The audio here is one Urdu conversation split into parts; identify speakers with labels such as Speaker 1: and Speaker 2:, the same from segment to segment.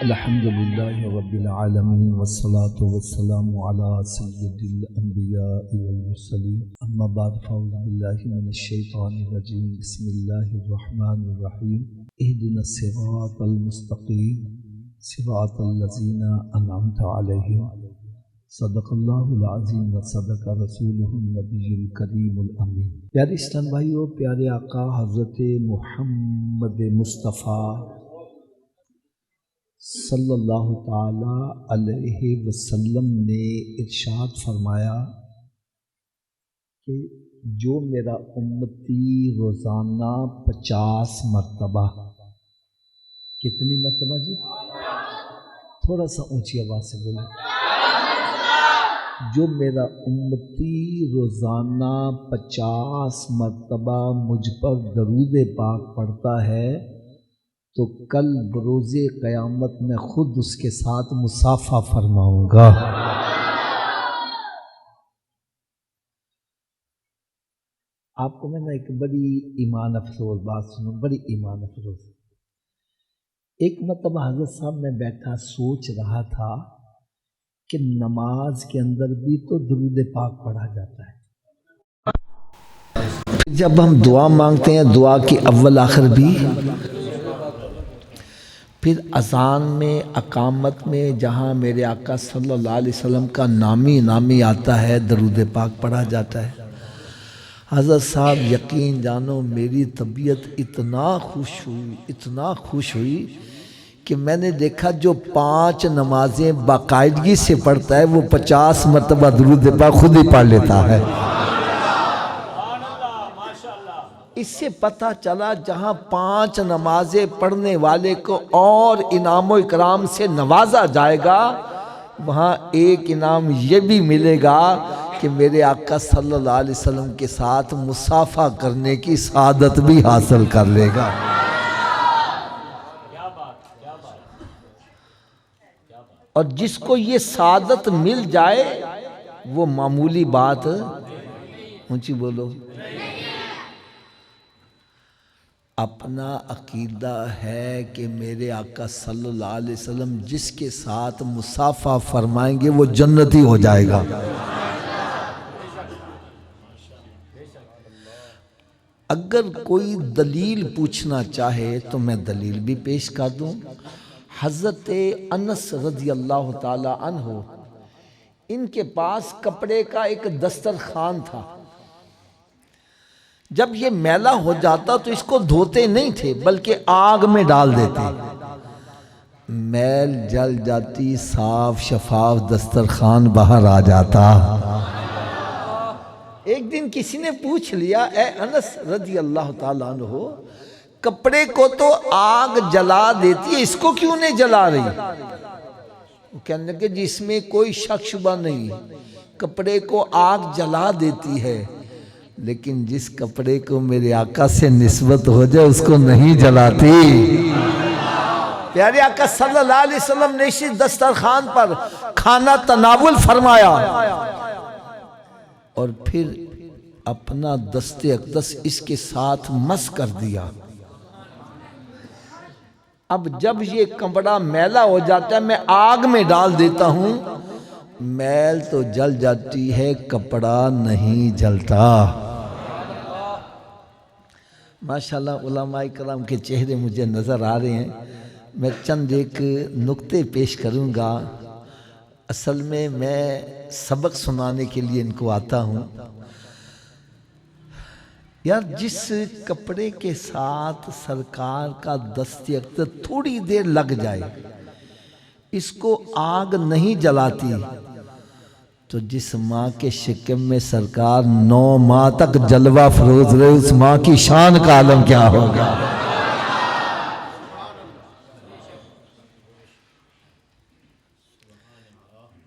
Speaker 1: الحمد لله رب العالمين والصلاة والسلام على سيد الأنبياء والمرسلين أما بعد فأعوذ بالله من الشيطان الرجيم بسم الله الرحمن الرحيم اهدنا الصراط المستقيم صراط الذين أنعمت عليهم صدق الله العظيم وصدق رسوله النبي الكريم الأمين۔ پیارے اسلام بھائیو، پیارے آقا حضرت محمد مصطفیٰ صلی اللہ تعالی علیہ وسلم نے ارشاد فرمایا کہ جو میرا امتی روزانہ 50 مرتبہ، کتنی مرتبہ جی؟ تھوڑا سا اونچی آواز سے بولیں۔ جو میرا امتی روزانہ 50 مرتبہ مجھ پر درود پاک پڑھتا ہے تو کل بروز قیامت میں خود اس کے ساتھ مصافحہ فرماؤں گا۔ آپ کو میں نے ایک بڑی ایمان افروز بات سنوں، بڑی ایمان افروز۔ ایک مرتبہ حضرت صاحب میں بیٹھا سوچ رہا تھا کہ نماز کے اندر بھی تو درود پاک پڑھا جاتا ہے، جب ہم دعا مانگتے ہیں دعا کے اول آخر بھی، پھر اذان میں اقامت میں جہاں میرے آقا صلی اللہ علیہ وسلم کا نامی آتا ہے درود پاک پڑھا جاتا ہے۔ حضرت صاحب یقین جانو میری طبیعت اتنا خوش ہوئی کہ میں نے دیکھا جو 5 نمازیں باقاعدگی سے پڑھتا ہے وہ 50 مرتبہ درود پاک خود ہی پڑھ لیتا ہے۔ اس سے پتہ چلا جہاں 5 نمازیں پڑھنے والے کو اور انعام و اکرام سے نوازا جائے گا، وہاں ایک انعام یہ بھی ملے گا کہ میرے آقا صلی اللہ علیہ وسلم کے ساتھ مصافحہ کرنے کی سعادت بھی حاصل کر لے گا۔ اور جس کو یہ سعادت مل جائے وہ معمولی بات، اونچی بولو، اپنا عقیدہ ہے کہ میرے آقا صلی اللہ علیہ وسلم جس کے ساتھ مصافحہ فرمائیں گے وہ جنتی ہو جائے گا۔ اگر کوئی دلیل پوچھنا چاہے تو میں دلیل بھی پیش کر دوں۔ حضرت انس رضی اللہ تعالی عنہ، ان کے پاس کپڑے کا ایک دسترخوان تھا۔ جب یہ میلا ہو جاتا تو اس کو دھوتے نہیں تھے بلکہ آگ میں ڈال دیتے، میل جل جاتی، صاف شفاف دسترخوان باہر آ جاتا۔ ایک دن کسی نے پوچھ لیا، اے انس رضی اللہ تعالیٰ عنہ، کپڑے کو تو آگ جلا دیتی ہے، اس کو کیوں نہیں جلا رہی؟ وہ کہنے لگے جی اس میں کوئی شک شبہ نہیں، کپڑے کو آگ جلا دیتی ہے، لیکن جس کپڑے کو میرے آقا سے نسبت ہو جائے اس کو نہیں جلاتی۔ پیارے آقا صلی اللہ علیہ وسلم نے اسی دسترخوان پر کھانا تناول فرمایا اور پھر اپنا دست اقدس اس کے ساتھ مس کر دیا۔ اب جب یہ کپڑا میلا ہو جاتا ہے میں آگ میں ڈال دیتا ہوں، میل تو جل جاتی ہے، کپڑا نہیں جلتا۔ ماشاءاللہ علماء کرام کے چہرے مجھے نظر آ رہے ہیں، میں چند ایک نکتے پیش کروں گا۔ اصل میں سبق سنانے کے لیے ان کو آتا ہوں۔ یار جس کپڑے کے ساتھ سرکار کا دست اقدس تھوڑی دیر لگ جائے اس کو آگ نہیں جلاتی، تو جس ماں کے شکم میں سرکار 9 ماہ تک جلوہ فروز رہے اس ماں کی شان کا عالم کیا ہوگا۔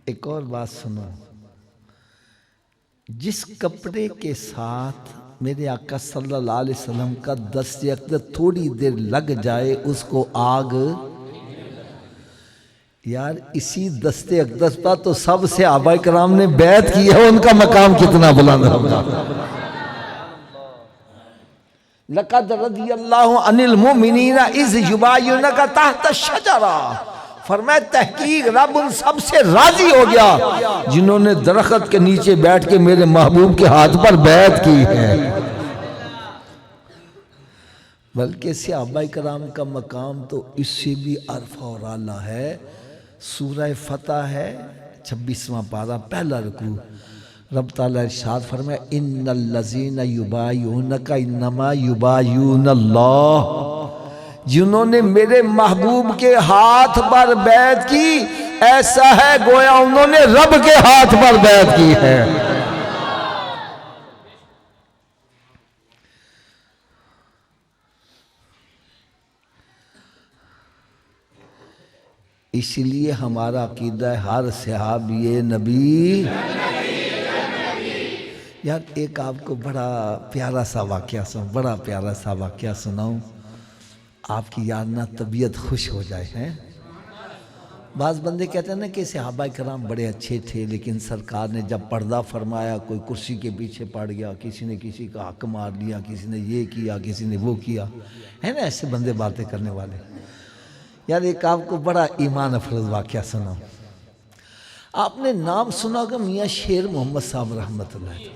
Speaker 1: ایک اور بات سنو، جس کپڑے کے ساتھ میرے آقا صلی اللہ علیہ وسلم کا دست اقدس تھوڑی دیر لگ جائے اس کو آگ، یار اسی دست اقدس پر تو سب سے صحابہ کرام نے بیعت کی ہے، ان کا مقام کتنا بلند ہوگا۔ لقد رضی اللہ عن المؤمنین اذ یبایعونک تحت الشجرہ فرمایا تحقیق رب ان سب سے راضی ہو گیا جنہوں نے درخت کے نیچے بیٹھ کے میرے محبوب کے ہاتھ پر بیعت کی ہے۔ بلکہ صحابہ کرام کا مقام تو اس سے بھی عرفہ اور اعلیٰ ہے۔ سورہ فتح ہے 26واں پارہ پہلا رکوع، رب تعالیٰ ارشاد فرمائے ان الذین یبایعونک انما یبایعون اللہ، جنہوں نے میرے محبوب کے ہاتھ پر بیعت کی ایسا ہے گویا انہوں نے رب کے ہاتھ پر بیعت کی ہے۔ اس لیے ہمارا عقیدہ ہے ہر صحابی نبی۔ یار ایک آپ کو بڑا پیارا سا واقعہ سناؤں، آپ کی یاد نہ طبیعت خوش ہو جائے ہیں۔ بعض بندے کہتے ہیں نا کہ صحابہ کرام بڑے اچھے تھے، لیکن سرکار نے جب پردہ فرمایا کوئی کرسی کے پیچھے پڑ گیا، کسی نے کسی کا حق مار لیا، کسی نے یہ کیا، کسی نے وہ کیا، ہے نا ایسے بندے باتیں کرنے والے۔ یار ایک آپ کو بڑا ایمان افروز واقعہ سناؤں، آپ نے نام سنا ہوگا میاں شیر محمد صاحب رحمت اللہ علیہ،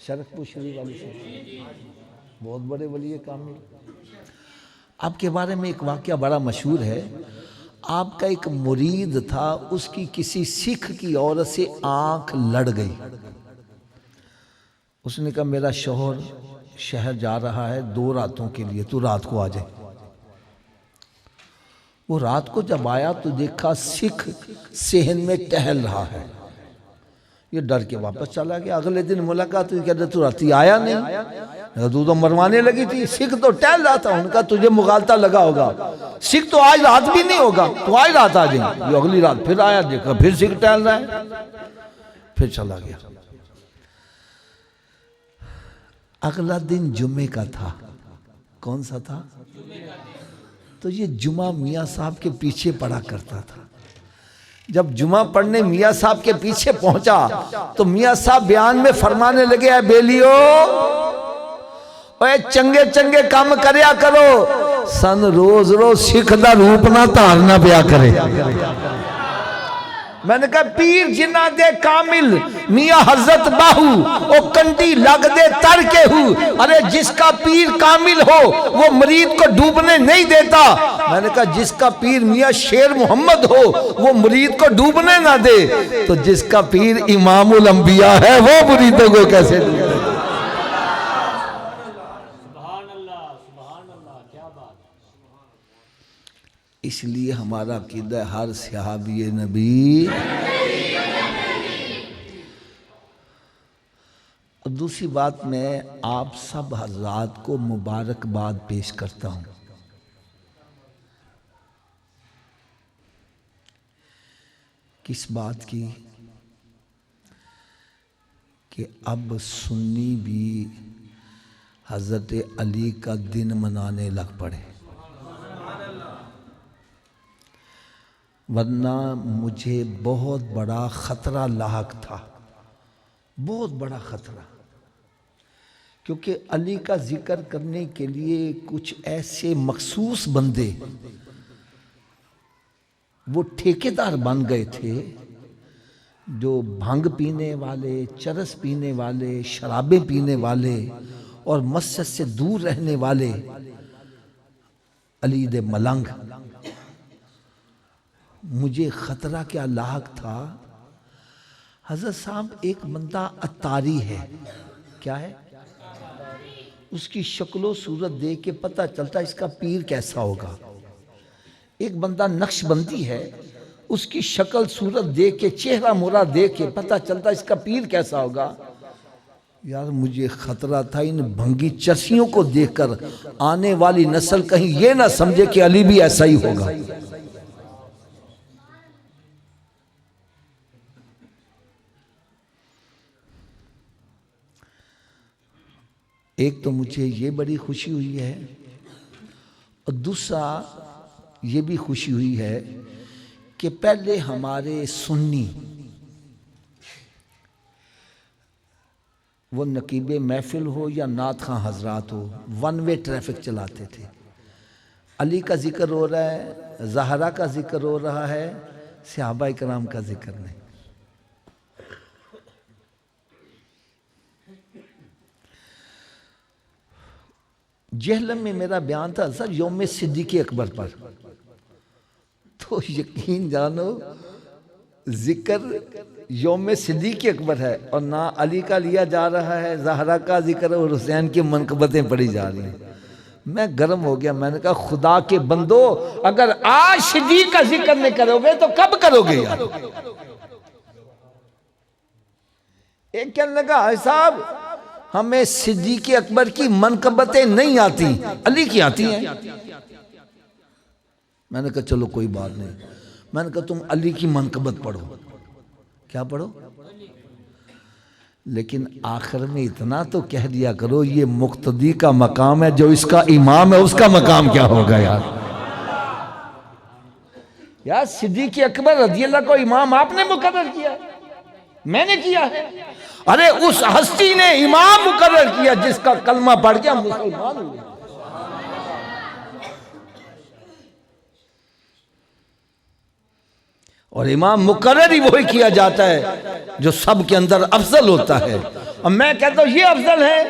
Speaker 1: شرک پور شریف والے صاحب، بہت بڑے ولی کامل۔ آپ کے بارے میں ایک واقعہ بڑا مشہور ہے، آپ کا ایک مرید تھا، اس کی کسی سکھ کی عورت سے آنکھ لڑ گئی۔ اس نے کہا میرا شوہر شہر جا رہا ہے 2 راتوں کے لیے، تو رات کو آ جائے۔ وہ رات کو جب آیا تو دیکھا سکھ صحن میں ٹہل رہا ہے، یہ ڈر کے واپس چلا گیا۔ اگلے دن ملاقات ہوئی، کہتے تو راتی آیا نہیں، تو مروانے لگی تھی، سکھ تو ٹہل رہا تھا، ان کا تجھے مغالطہ لگا ہوگا، سکھ تو آج رات بھی نہیں ہوگا، تو آج رات آ جائیں۔ یہ اگلی رات پھر آیا، دیکھا پھر سکھ ٹہل رہا ہے، پھر چلا گیا۔ اگلا دن جمعے کا تھا، کون سا تھا؟ تو یہ جمعہ میاں صاحب کے پیچھے پڑھا کرتا تھا۔ جب جمعہ پڑھنے میاں صاحب کے پیچھے پہنچا تو میاں صاحب بیان میں فرمانے لگے اے بیلیو، اے چنگے چنگے کام کریا کرو، سن روز روز سکھ دا روپ نہ تارنا پیا کرے۔ میں نے کہا پیر جنہ دے کامل میاں حضرت باہو او کنڈی لگ دے تر کے ہو، ارے جس کا پیر کامل ہو وہ مرید کو ڈوبنے نہیں دیتا۔ میں نے کہا جس کا پیر میاں شیر محمد ہو وہ مرید کو ڈوبنے نہ دے، تو جس کا پیر امام الانبیاء ہے وہ مریدوں کو کیسے ڈوبنے دے؟ اس لیے ہمارا عقیدہ ہے ہر صحابی نبی۔ اور دوسری بات میں آپ سب حضرات کو مبارکباد پیش کرتا ہوں، کس بات کی؟ کہ اب سنی بھی حضرت علی کا دن منانے لگ پڑے، ورنہ مجھے بہت بڑا خطرہ لاحق تھا، بہت بڑا خطرہ، کیونکہ علی کا ذکر کرنے کے لیے کچھ ایسے مخصوص بندے وہ ٹھیکیدار بن گئے تھے جو بھنگ پینے والے، چرس پینے والے، شرابیں پینے والے اور مسجد سے دور رہنے والے، علی دے ملنگ۔ مجھے خطرہ کیا لاحق تھا؟ حضرت صاحب ایک بندہ اتاری ہے، کیا ہے؟ اس کی شکل و صورت دیکھ کے پتہ چلتا اس کا پیر کیسا ہوگا۔ ایک بندہ نقش بندی ہے، اس کی شکل صورت دیکھ کے، چہرہ مورا دیکھ کے پتہ چلتا اس کا پیر کیسا ہوگا۔ یار مجھے خطرہ تھا ان بھنگی چرسیوں کو دیکھ کر آنے والی نسل کہیں یہ نہ سمجھے کہ علی بھی ایسا ہی ہوگا۔ ایک تو مجھے یہ بڑی خوشی ہوئی ہے، اور دوسرا یہ بھی خوشی ہوئی ہے کہ پہلے ہمارے سنی وہ نقیب محفل ہو یا نعت خواں حضرات ہو، ون وے ٹریفک چلاتے تھے۔ علی کا ذکر ہو رہا ہے، زہرا کا ذکر ہو رہا ہے، صحابہ کرام کا ذکر نہیں۔ جہلم میں میرا بیان تھا سر یوم صدیق اکبر پر، تو یقین جانو ذکر یوم صدیق اکبر ہے اور نہ علی کا لیا جا رہا ہے، زہرا کا ذکر اور حسین کی منقبتیں پڑھی جا رہی ہیں۔ میں گرم ہو گیا، میں نے کہا خدا کے بندو، اگر آج صدیق کا ذکر نہیں کرو گے تو کب کرو گے یار؟ ایک کہنے لگا صاحب ہمیں صدیق اکبر کی منقبتیں نہیں آتی، علی کی آتی ہیں۔ میں نے کہا چلو کوئی بات نہیں، میں نے کہا تم علی کی منقبت پڑھو۔ کیا پڑھو؟ لیکن آخر میں اتنا تو کہہ دیا کرو یہ مقتدی کا مقام ہے، جو اس کا امام ہے اس کا مقام کیا ہوگا یار؟ یار صدیق اکبر رضی اللہ کو امام آپ نے مقرر کیا، میں نے کیا ہے؟ ارے اس ہستی نے امام مقرر کیا جس کا کلمہ پڑھ کے ہم مسلمان ہوئے۔ اور امام مقرر ہی وہی کیا جاتا ہے جو سب کے اندر افضل ہوتا ہے۔ اور میں کہتا ہوں یہ افضل ہے،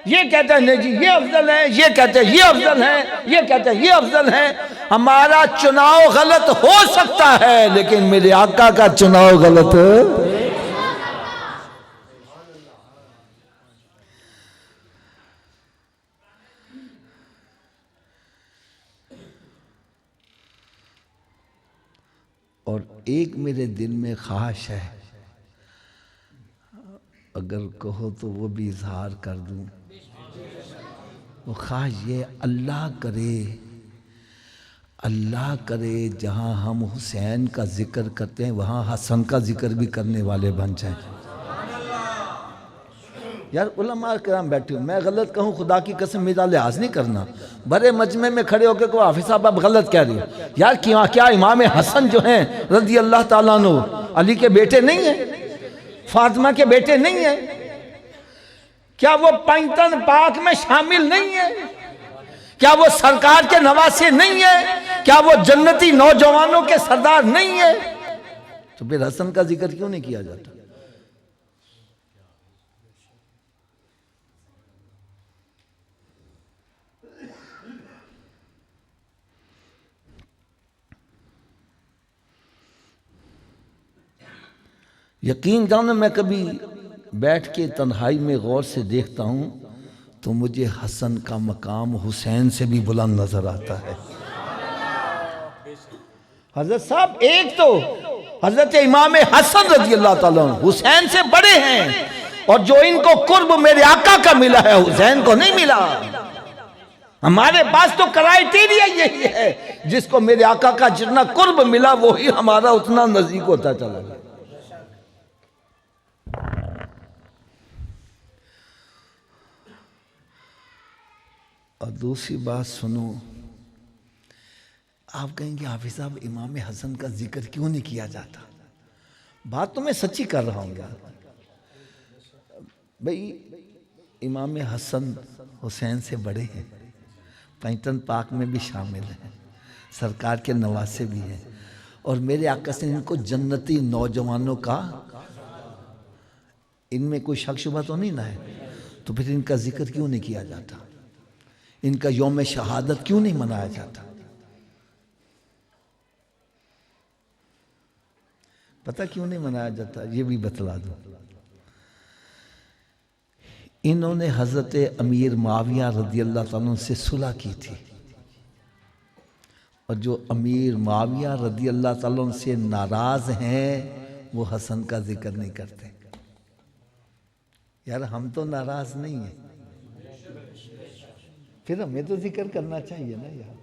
Speaker 1: یہ کہتا ہے نہیں جی یہ افضل ہے، یہ کہتا ہے یہ افضل ہے، یہ کہتا ہے یہ افضل ہے۔ ہمارا چناؤ غلط ہو سکتا ہے لیکن میرے آقا کا چناؤ غلط ہے۔ اور ایک میرے دل میں خواہش ہے، اگر کہو تو وہ بھی اظہار کر دوں۔ وہ خواہش یہ اللہ کرے جہاں ہم حسین کا ذکر کرتے ہیں وہاں حسن کا ذکر بھی کرنے والے بن جائیں۔ یار علماء کرام بیٹھے ہوں، میں غلط کہوں خدا کی قسم میرا لحاظ نہیں کرنا، بڑے مجمع میں کھڑے ہو کے کوئی حافظ صاحب آپ غلط کہہ رہے ہیں یار، کیا امام حسن جو ہیں رضی اللہ تعالیٰ عنہ علی کے بیٹے نہیں ہیں؟ فاطمہ کے بیٹے نہیں ہیں؟ کیا وہ پنجتن پاک میں شامل نہیں ہیں؟ کیا وہ سرکار کے نواسے نہیں ہیں؟ کیا وہ جنتی نوجوانوں کے سردار نہیں ہیں؟ تو پھر حسن کا ذکر کیوں نہیں کیا جاتا؟ یقین جانو میں کبھی بیٹھ کے تنہائی میں غور سے دیکھتا ہوں تو مجھے حسن کا مقام حسین سے بھی بلند نظر آتا ہے۔ حضرت صاحب ایک تو حضرت امام حسن رضی اللہ تعالیٰ عنہ حسین سے بڑے ہیں، اور جو ان کو قرب میرے آقا کا ملا ہے حسین کو نہیں ملا۔ ہمارے پاس تو کرائیٹیریا یہی ہے، جس کو میرے آقا کا جتنا قرب ملا وہی ہمارا اتنا نزدیک ہوتا چلا گیا۔ اور دوسری بات سنو، آپ کہیں گے حافظ صاحب امام حسن کا ذکر کیوں نہیں کیا جاتا؟ بات تو میں سچی کر رہا ہوں یار۔ بھئی امام حسن حسین سے بڑے ہیں، پنجتن پاک میں بھی شامل ہیں، سرکار کے نواسے بھی ہیں، اور میرے آقا سے ان کو جنتی نوجوانوں کا، ان میں کوئی شک شبہ تو نہیں نہ ہے، تو پھر ان کا ذکر کیوں نہیں کیا جاتا؟ ان کا یوم شہادت کیوں نہیں منایا جاتا؟ پتہ کیوں نہیں منایا جاتا؟ یہ بھی بتلا دو۔ انہوں نے حضرت امیر معاویہ رضی اللہ تعالیٰ عنہ سے صلح کی تھی، اور جو امیر معاویہ رضی اللہ تعالیٰ عنہ سے ناراض ہیں وہ حسن کا ذکر نہیں کرتے۔ یار ہم تو ناراض نہیں ہیں، پھر ہمیں تو ذکر کرنا چاہیے نا یار۔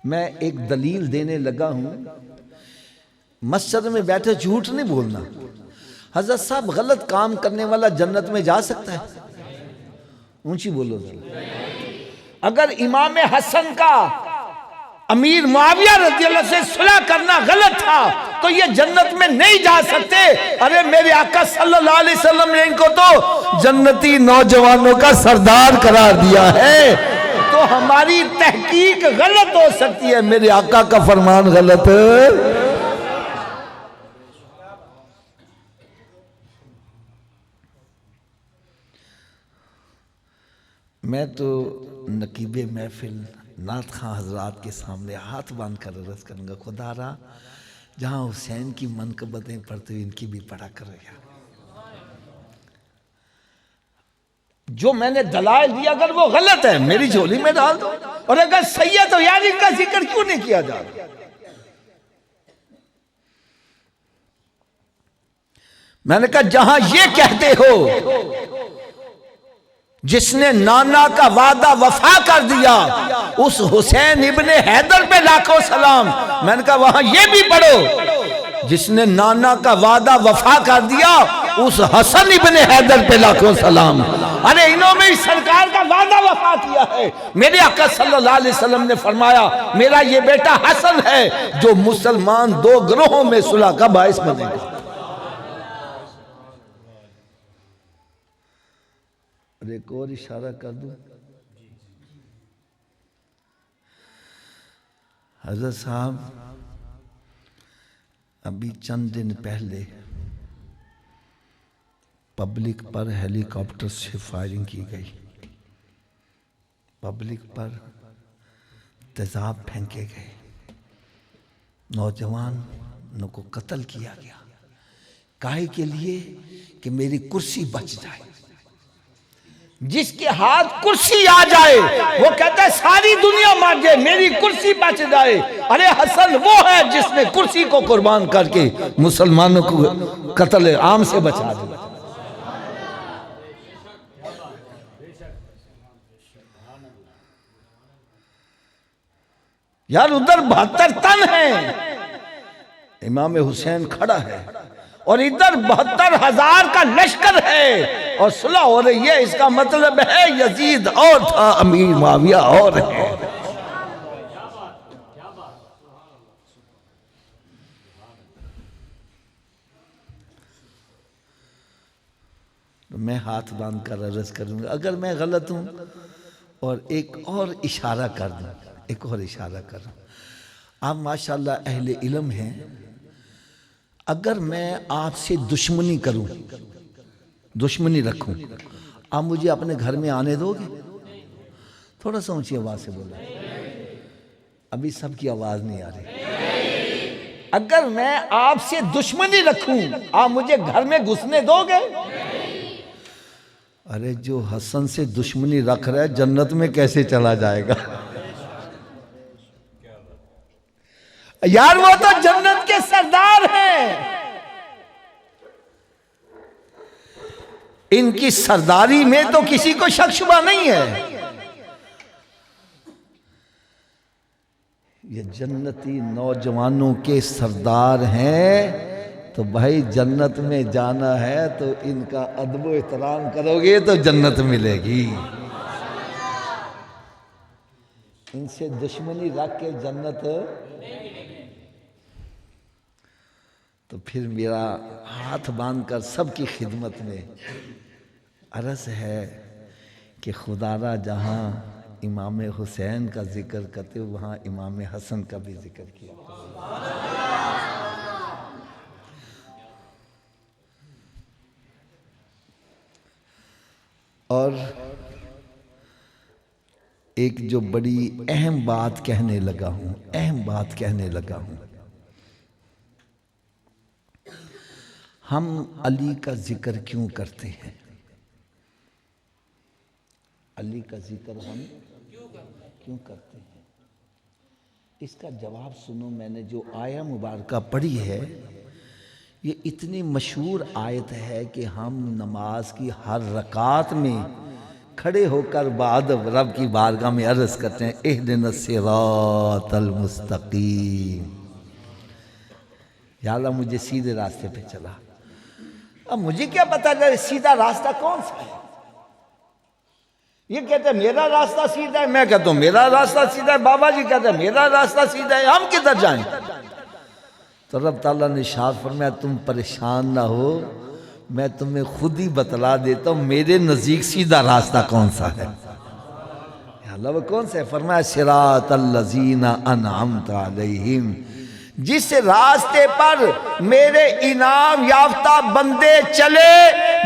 Speaker 1: میں ایک دلیل دینے لگا ہوں، مسجد میں بیٹھے جھوٹ نہیں بولنا۔ حضرت صاحب غلط کام کرنے والا جنت میں جا سکتا ہے؟ اونچی بولو ذرا۔ اگر امام حسن کا امیر معاویہ رضی اللہ سے صلح کرنا غلط تھا تو یہ جنت میں نہیں جا سکتے۔ ارے میرے آقا صلی اللہ علیہ وسلم نے ان کو تو جنتی نوجوانوں کا سردار قرار دیا ہے، تو ہماری تحقیق غلط ہو سکتی ہے، میرے آقا کا فرمان غلط ہے۔ میں تو نقیب محفل نعت خواں حضرات کے سامنے ہاتھ باندھ کر عرض کروں گا، خدا را جہاں حسین کی منقبتیں پڑھتے ہوئے ان کی بھی پڑھا کرو یا جو میں نے دلائل دیا اگر وہ غلط ہے میری جھولی میں ڈال دو، اور اگر صحیح ہے تو یار ان کا ذکر کیوں نہیں کیا جا رہا؟ میں نے کہا جہاں یہ کہتے ہو جس نے نانا کا وعدہ وفا کر دیا اس حسین ابن حیدر پہ لاکھوں سلام، میں نے کہا وہاں یہ بھی پڑھو جس نے نانا کا وعدہ وفا کر دیا اس حسن ابن حیدر پہ لاکھوں سلام۔ ارے انہوں میں سرکار کا وعدہ وفا کیا ہے۔ میرے آقا صلی اللہ علیہ وسلم نے فرمایا میرا یہ بیٹا حسن ہے جو مسلمان دو گروہوں میں صلح کا باعث بنے گا۔ ایک اور اشارہ کر دوں، حضرت صاحب ابھی چند دن پہلے پبلک پر ہیلی کاپٹر سے فائرنگ کی گئی، پبلک پر تیزاب پھینکے گئے، نوجوانوں کو قتل کیا گیا، کاہے کے لیے کہ میری کرسی بچ جائے۔ جس کے ہاتھ کرسی آ جائے وہ کہتا ہے ساری دنیا مار جائے میری کرسی بچ جائے۔ ارے حسن وہ ہے جس نے کرسی کو قربان کر کے مسلمانوں کو قتل عام سے بچا دیا۔ یار ادھر 72 تن ہیں، امام حسین کھڑا ہے، اور ادھر 72,000 کا لشکر ہے اور صلح ہو رہی ہے۔ اس کا مطلب ہے یزید اور تھا، امیر معاویہ اور ہے۔ میں ہاتھ باندھ کر عرض کروں گا اگر میں غلط ہوں، اور ایک اور اشارہ کر دوں، ایک اور اشارہ کر دوں۔ آپ ماشاءاللہ اہل علم ہیں، اگر میں آپ سے دشمنی کروں، دشمنی رکھوں، آپ مجھے اپنے گھر میں آنے دو گے؟ تھوڑا سا اونچی آواز سے بولا، ابھی سب کی آواز نہیں آ رہی۔ اگر میں آپ سے دشمنی رکھوں آپ مجھے گھر میں گھسنے دو گے؟ ارے جو حسن سے دشمنی رکھ رہا ہے جنت میں کیسے چلا جائے گا؟ یار وہ تو جنت کے سردار ہیں، ان کی سرداری میں تو کسی کو شک شبہ نہیں ہے۔ یہ جنتی نوجوانوں کے سردار ہیں، تو بھائی جنت میں جانا ہے تو ان کا ادب و احترام کرو گے تو جنت ملے گی۔ ان سے دشمنی رکھ کے جنت، تو پھر میرا ہاتھ باندھ کر سب کی خدمت میں عرض ہے کہ خدا را جہاں امام حسین کا ذکر کرتے وہاں امام حسن کا بھی ذکر کیا۔ اور ایک جو بڑی اہم بات کہنے لگا ہوں، ہم علی کا ذکر کیوں کرتے ہیں؟ علی کا ذکر ہم کیوں کرتے ہیں؟ اس کا جواب سنو، میں نے جو آیہ مبارکہ پڑھی ہے یہ اتنی مشہور آیت ہے کہ ہم نماز کی ہر رکعت میں کھڑے ہو کر بعد رب کی بارگاہ میں عرض کرتے ہیں اہدنا الصراط المستقیم، یا اللہ مجھے سیدھے راستے پہ چلا۔ اب مجھے کیا پتا کہ سیدھا راستہ کون سا ہے؟ یہ کہتے ہیں میرا راستہ سیدھا ہے، میں کہتا ہوں میرا راستہ سیدھا ہے، بابا جی کہتے ہیں میرا راستہ سیدھا ہے، ہم کدھر جائیں؟ تو رب تعالیٰ نے ارشاد فرمایا تم پریشان نہ ہو، میں تمہیں خود ہی بتلا دیتا ہوں میرے نزدیک سیدھا راستہ کون سا ہے۔ اللہ وہ کون سے؟ فرمایا صراط الذین انعمت علیہم، جس راستے پر میرے انعام یافتہ بندے چلے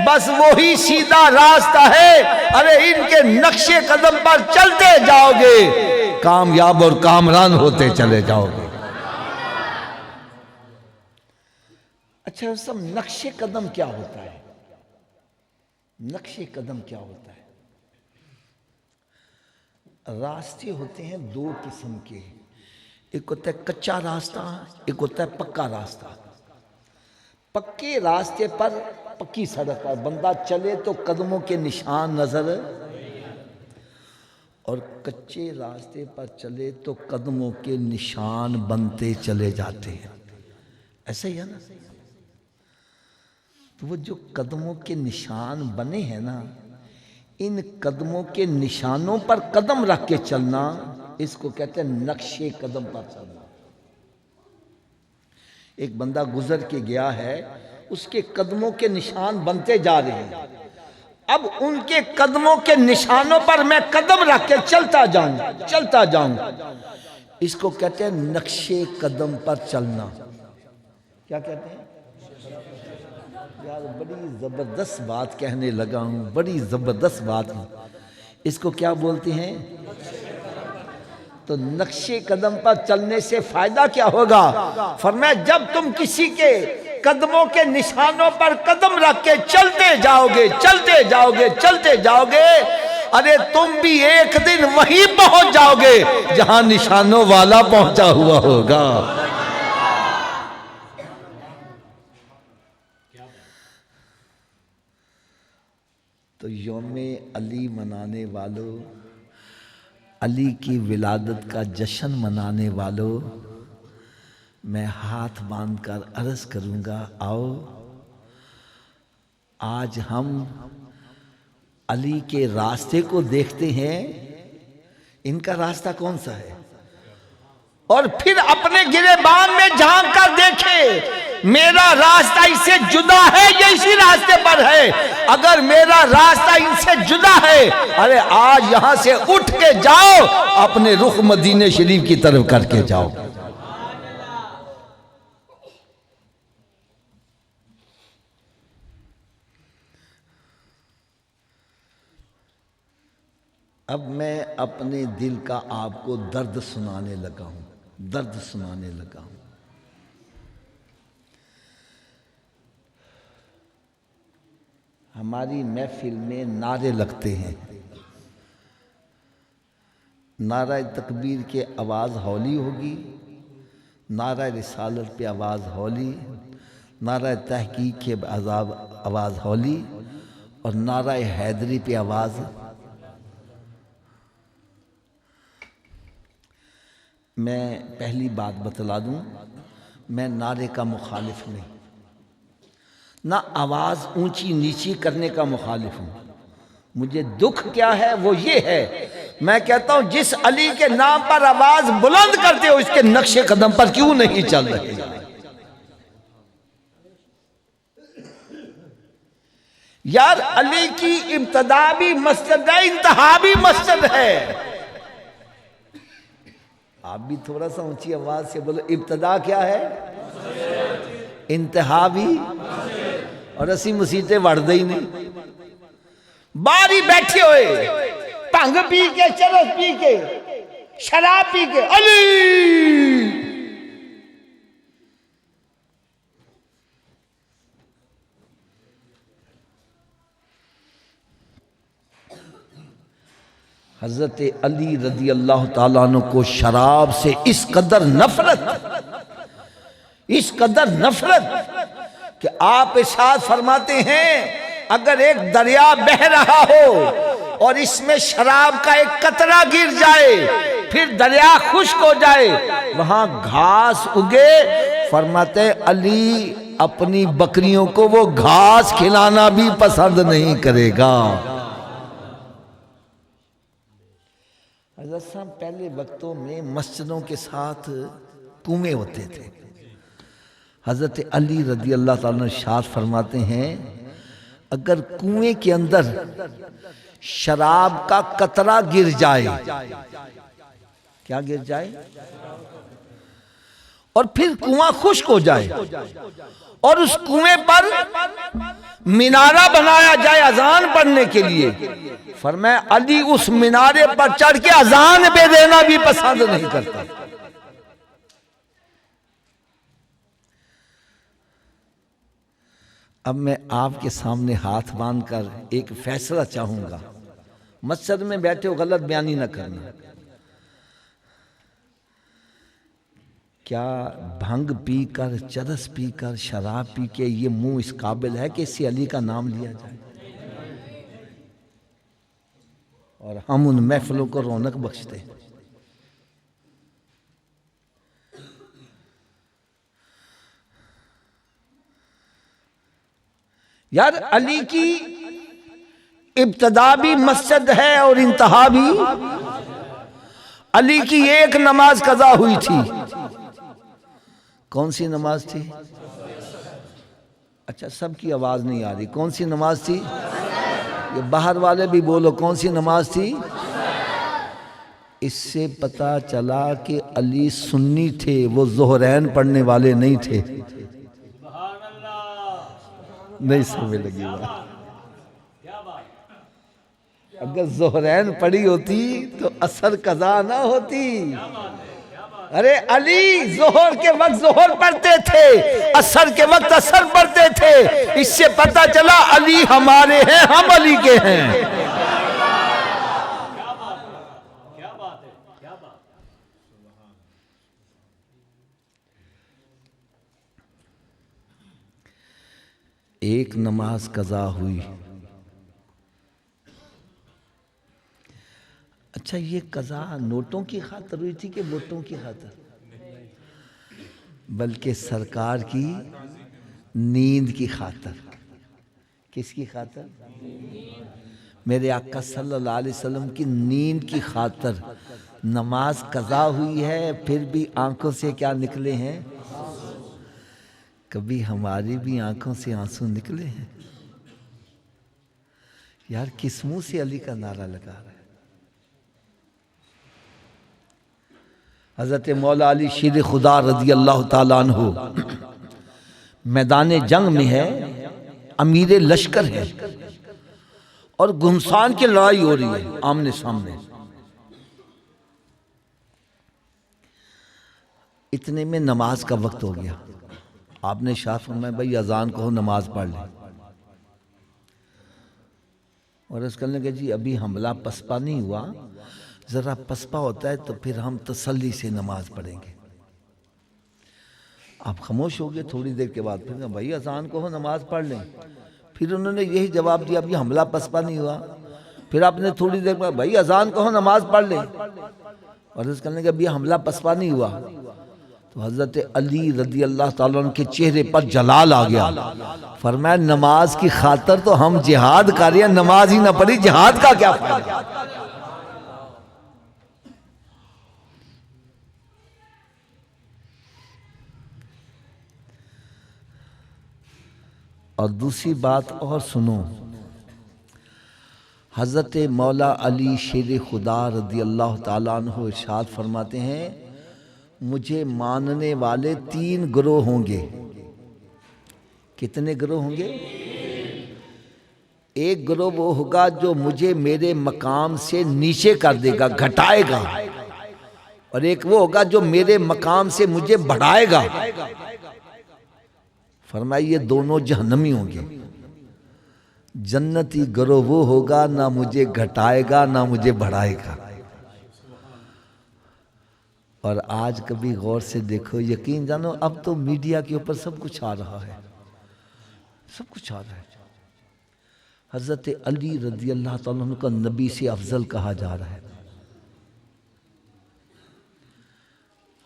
Speaker 1: بس وہی سیدھا راستہ ہے۔ ارے ان کے نقش قدم پر چلتے جاؤ گے، کامیاب اور کامران ہوتے چلے جاؤ گے۔ اچھا سب نقش قدم کیا ہوتا ہے؟ نقش قدم کیا ہوتا ہے؟ راستے ہوتے ہیں دو قسم کے، ایک ہوتا ہے کچا راستہ، ایک ہوتا ہے پکا راستہ۔ پکے راستے پر، پکی سڑک پر بندہ چلے تو قدموں کے نشان نظر، اور کچے راستے پر چلے تو قدموں کے نشان بنتے چلے جاتے ہیں۔ ایسا ہی ہے نا؟ تو وہ جو قدموں کے نشان بنے ہیں نا، ان قدموں کے نشانوں پر قدم رکھ کے چلنا، اس کو کہتے ہیں نقش قدم پر چلنا۔ ایک بندہ گزر کے گیا ہے، اس کے قدموں کے نشان بنتے جا رہے ہیں، اب ان کے قدموں کے نشانوں پر میں قدم رکھ کے چلتا جاؤں، اس کو کہتے ہیں نقش قدم پر چلنا۔ کیا کہتے ہیں؟ یار بڑی زبردست بات کہنے لگا ہوں، بڑی زبردست بات ہے۔ اس کو کیا بولتے ہیں؟ تو نقش قدم پر چلنے سے فائدہ کیا ہوگا؟ فرمایا جب تم کسی کے قدموں کے نشانوں پر قدم رکھ کے چلتے جاؤ گے، ارے تم بھی ایک دن وہیں پہنچ جاؤ گے جہاں نشانوں والا پہنچا ہوا ہوگا۔ تو یوم علی منانے والوں، علی کی ولادت کا جشن منانے والوں، میں ہاتھ باندھ کر عرض کروں گا، آؤ آج ہم علی کے راستے کو دیکھتے ہیں، ان کا راستہ کون سا ہے، اور پھر اپنے گریبان میں جھانک کر دیکھیں میرا راستہ اس سے جدا ہے یا اسی راستے پر ہے۔ اگر میرا راستہ ان سے جدا ہے، ارے آج یہاں سے اٹھ کے جاؤ، اپنے رخ مدینہ شریف کی طرف کر کے جاؤ۔ اب میں اپنے دل کا آپ کو درد سنانے لگا ہوں۔ ہماری محفل میں نعرے لگتے ہیں، نعرہ تکبیر کے آواز ہولی ہوگی، نعرہ رسالت پہ آواز ہولی، نعرہ تحقیق کے آواز ہولی، اور نعرہ حیدری پہ آواز۔ میں پہلی بات بتلا دوں، میں نعرے کا مخالف نہیں، نہ آواز اونچی نیچی کرنے کا مخالف ہوں۔ مجھے دکھ کیا ہے وہ یہ ہے، میں کہتا ہوں جس علی کے نام پر آواز بلند کرتے ہو، اس کے نقش قدم پر کیوں نہیں چل رہے؟ یار علی کی ابتدا بھی مسجد ہے، انتہا بھی مسجد ہے۔ آپ بھی تھوڑا سا اونچی آواز سے بولو، ابتدا کیا ہے؟ انتہا بھی، اور اسی مسیطے وڑ دے ہی نہیں، باری بیٹھے ہوئے بھنگ پی کے، چرس پی کے، شراب پی کے، علی حضرت علی رضی اللہ تعالیٰ عنہ کو شراب سے اس قدر نفرت کہ آپ ارشاد فرماتے ہیں اگر ایک دریا بہہ رہا ہو اور اس میں شراب کا ایک قطرہ گر جائے، پھر دریا خشک ہو جائے، وہاں گھاس اگے، فرماتے علی اپنی بکریوں کو وہ گھاس کھلانا بھی پسند نہیں کرے گا۔ حضرت صاحب پہلے وقتوں میں مسجدوں کے ساتھ کنویں ہوتے تھے۔ حضرت علی رضی اللہ تعالیٰ عنہ ارشاد فرماتے ہیں اگر کنویں کے اندر شراب کا قطرہ گر جائے، کیا گر جائے، اور پھر کنواں خشک ہو جائے اور اس کنویں پر مینارہ بنایا جائے اذان پڑھنے کے لیے، فرمایا علی اس مینارے پر چڑھ کے اذان پہ دینا بھی پسند نہیں کرتا۔ اب میں آپ کے سامنے ہاتھ باندھ کر ایک فیصلہ چاہوں گا، مسجد میں بیٹھے ہو غلط بیانی نہ کرنا۔ کیا بھنگ پی کر، چرس پی کر، شراب پی کے یہ منہ اس قابل ہے کہ اس سے علی کا نام لیا جائے؟ اور ہم ان محفلوں کو رونق بخشتے ہیں۔ یار علی کی ابتدا بھی مسجد ہے اور انتہا بھی۔ علی کی ایک نماز قضا ہوئی تھی، کون سی نماز تھی؟ اچھا سب کی آواز نہیں آ رہی، کون سی نماز تھی؟ یہ باہر والے بھی بولو، کون سی نماز تھی؟ اس سے پتا چلا کہ علی سنی تھے، وہ ظہرین پڑھنے والے نہیں تھے۔ نہیں سمجھ لگی بات؟ اگر ظہرین پڑھی ہوتی تو عصر قضا نہ ہوتی۔ ارے علی ظہر کے وقت ظہر پڑھتے تھے، عصر کے وقت عصر پڑھتے تھے، اس سے پتا چلا علی ہمارے ہیں، ہم علی کے ہیں۔ ایک نماز قضا ہوئی۔ اچھا یہ قضا نوٹوں کی خاطر ہوئی تھی کہ ووٹوں کی خاطر؟ بلکہ سرکار کی نیند کی خاطر۔ کس کی خاطر؟ میرے آقا صلی اللہ علیہ وسلم کی نیند کی خاطر نماز قضا ہوئی ہے، پھر بھی آنکھوں سے کیا نکلے ہیں؟ کبھی ہماری بھی آنکھوں سے آنسو نکلے ہیں؟ یار کس منہ سے علی کا نعرہ لگا رہا ہے؟ حضرت مولا علی شیر خدا رضی اللہ تعالیٰ عنہ میدان جنگ میں ہے، امیر لشکر ہے، اور گھمسان کی لڑائی ہو رہی ہے آمنے سامنے۔ اتنے میں نماز کا وقت ہو گیا، آپ نے ارشاد فرمایا بھائی اذان کہو، نماز پڑھ لیں۔ اور اس کرنے کہ جی ابھی حملہ پسپا نہیں ہوا، ذرا پسپا ہوتا ہے تو پھر ہم تسلی سے نماز پڑھیں گے۔ آپ خاموش ہو گئے، تھوڑی دیر کے بعد پھر بھائی اذان کہو، نماز پڑھ لیں۔ پھر انہوں نے یہی جواب دیا، ابھی حملہ پسپا نہیں ہوا۔ پھر آپ نے تھوڑی دیر بعد بھائی اذان کہو، نماز پڑھ لیں۔ اور اس کرنے کہ ابھی حملہ پسپا نہیں ہوا، تو حضرت علی رضی اللہ تعالیٰ عنہ کے چہرے پر جلال آ گیا، فرمایا نماز کی خاطر تو ہم جہاد کر رہے ہیں، نماز ہی نہ پڑھی، جہاد کا کیا فائدہ؟ اور دوسری بات اور سنو، حضرت مولا علی شیر خدا رضی اللہ تعالیٰ عنہ ارشاد فرماتے ہیں مجھے ماننے والے 3 گروہ ہوں گے۔ کتنے گروہ ہوں گے؟ ایک گروہ وہ ہوگا جو مجھے میرے مقام سے نیچے کر دے گا، گھٹائے گا، اور ایک وہ ہوگا جو میرے مقام سے مجھے بڑھائے گا۔ فرمایا یہ دونوں جہنمی ہوں گے۔ جنتی گروہ وہ ہوگا نہ مجھے گھٹائے گا نہ مجھے بڑھائے گا۔ اور آج کبھی غور سے دیکھو، یقین جانو اب تو میڈیا کے اوپر سب کچھ آ رہا ہے، سب کچھ آ رہا ہے۔ حضرت علی رضی اللہ تعالیٰ عنہ کا نبی سے افضل کہا جا رہا ہے۔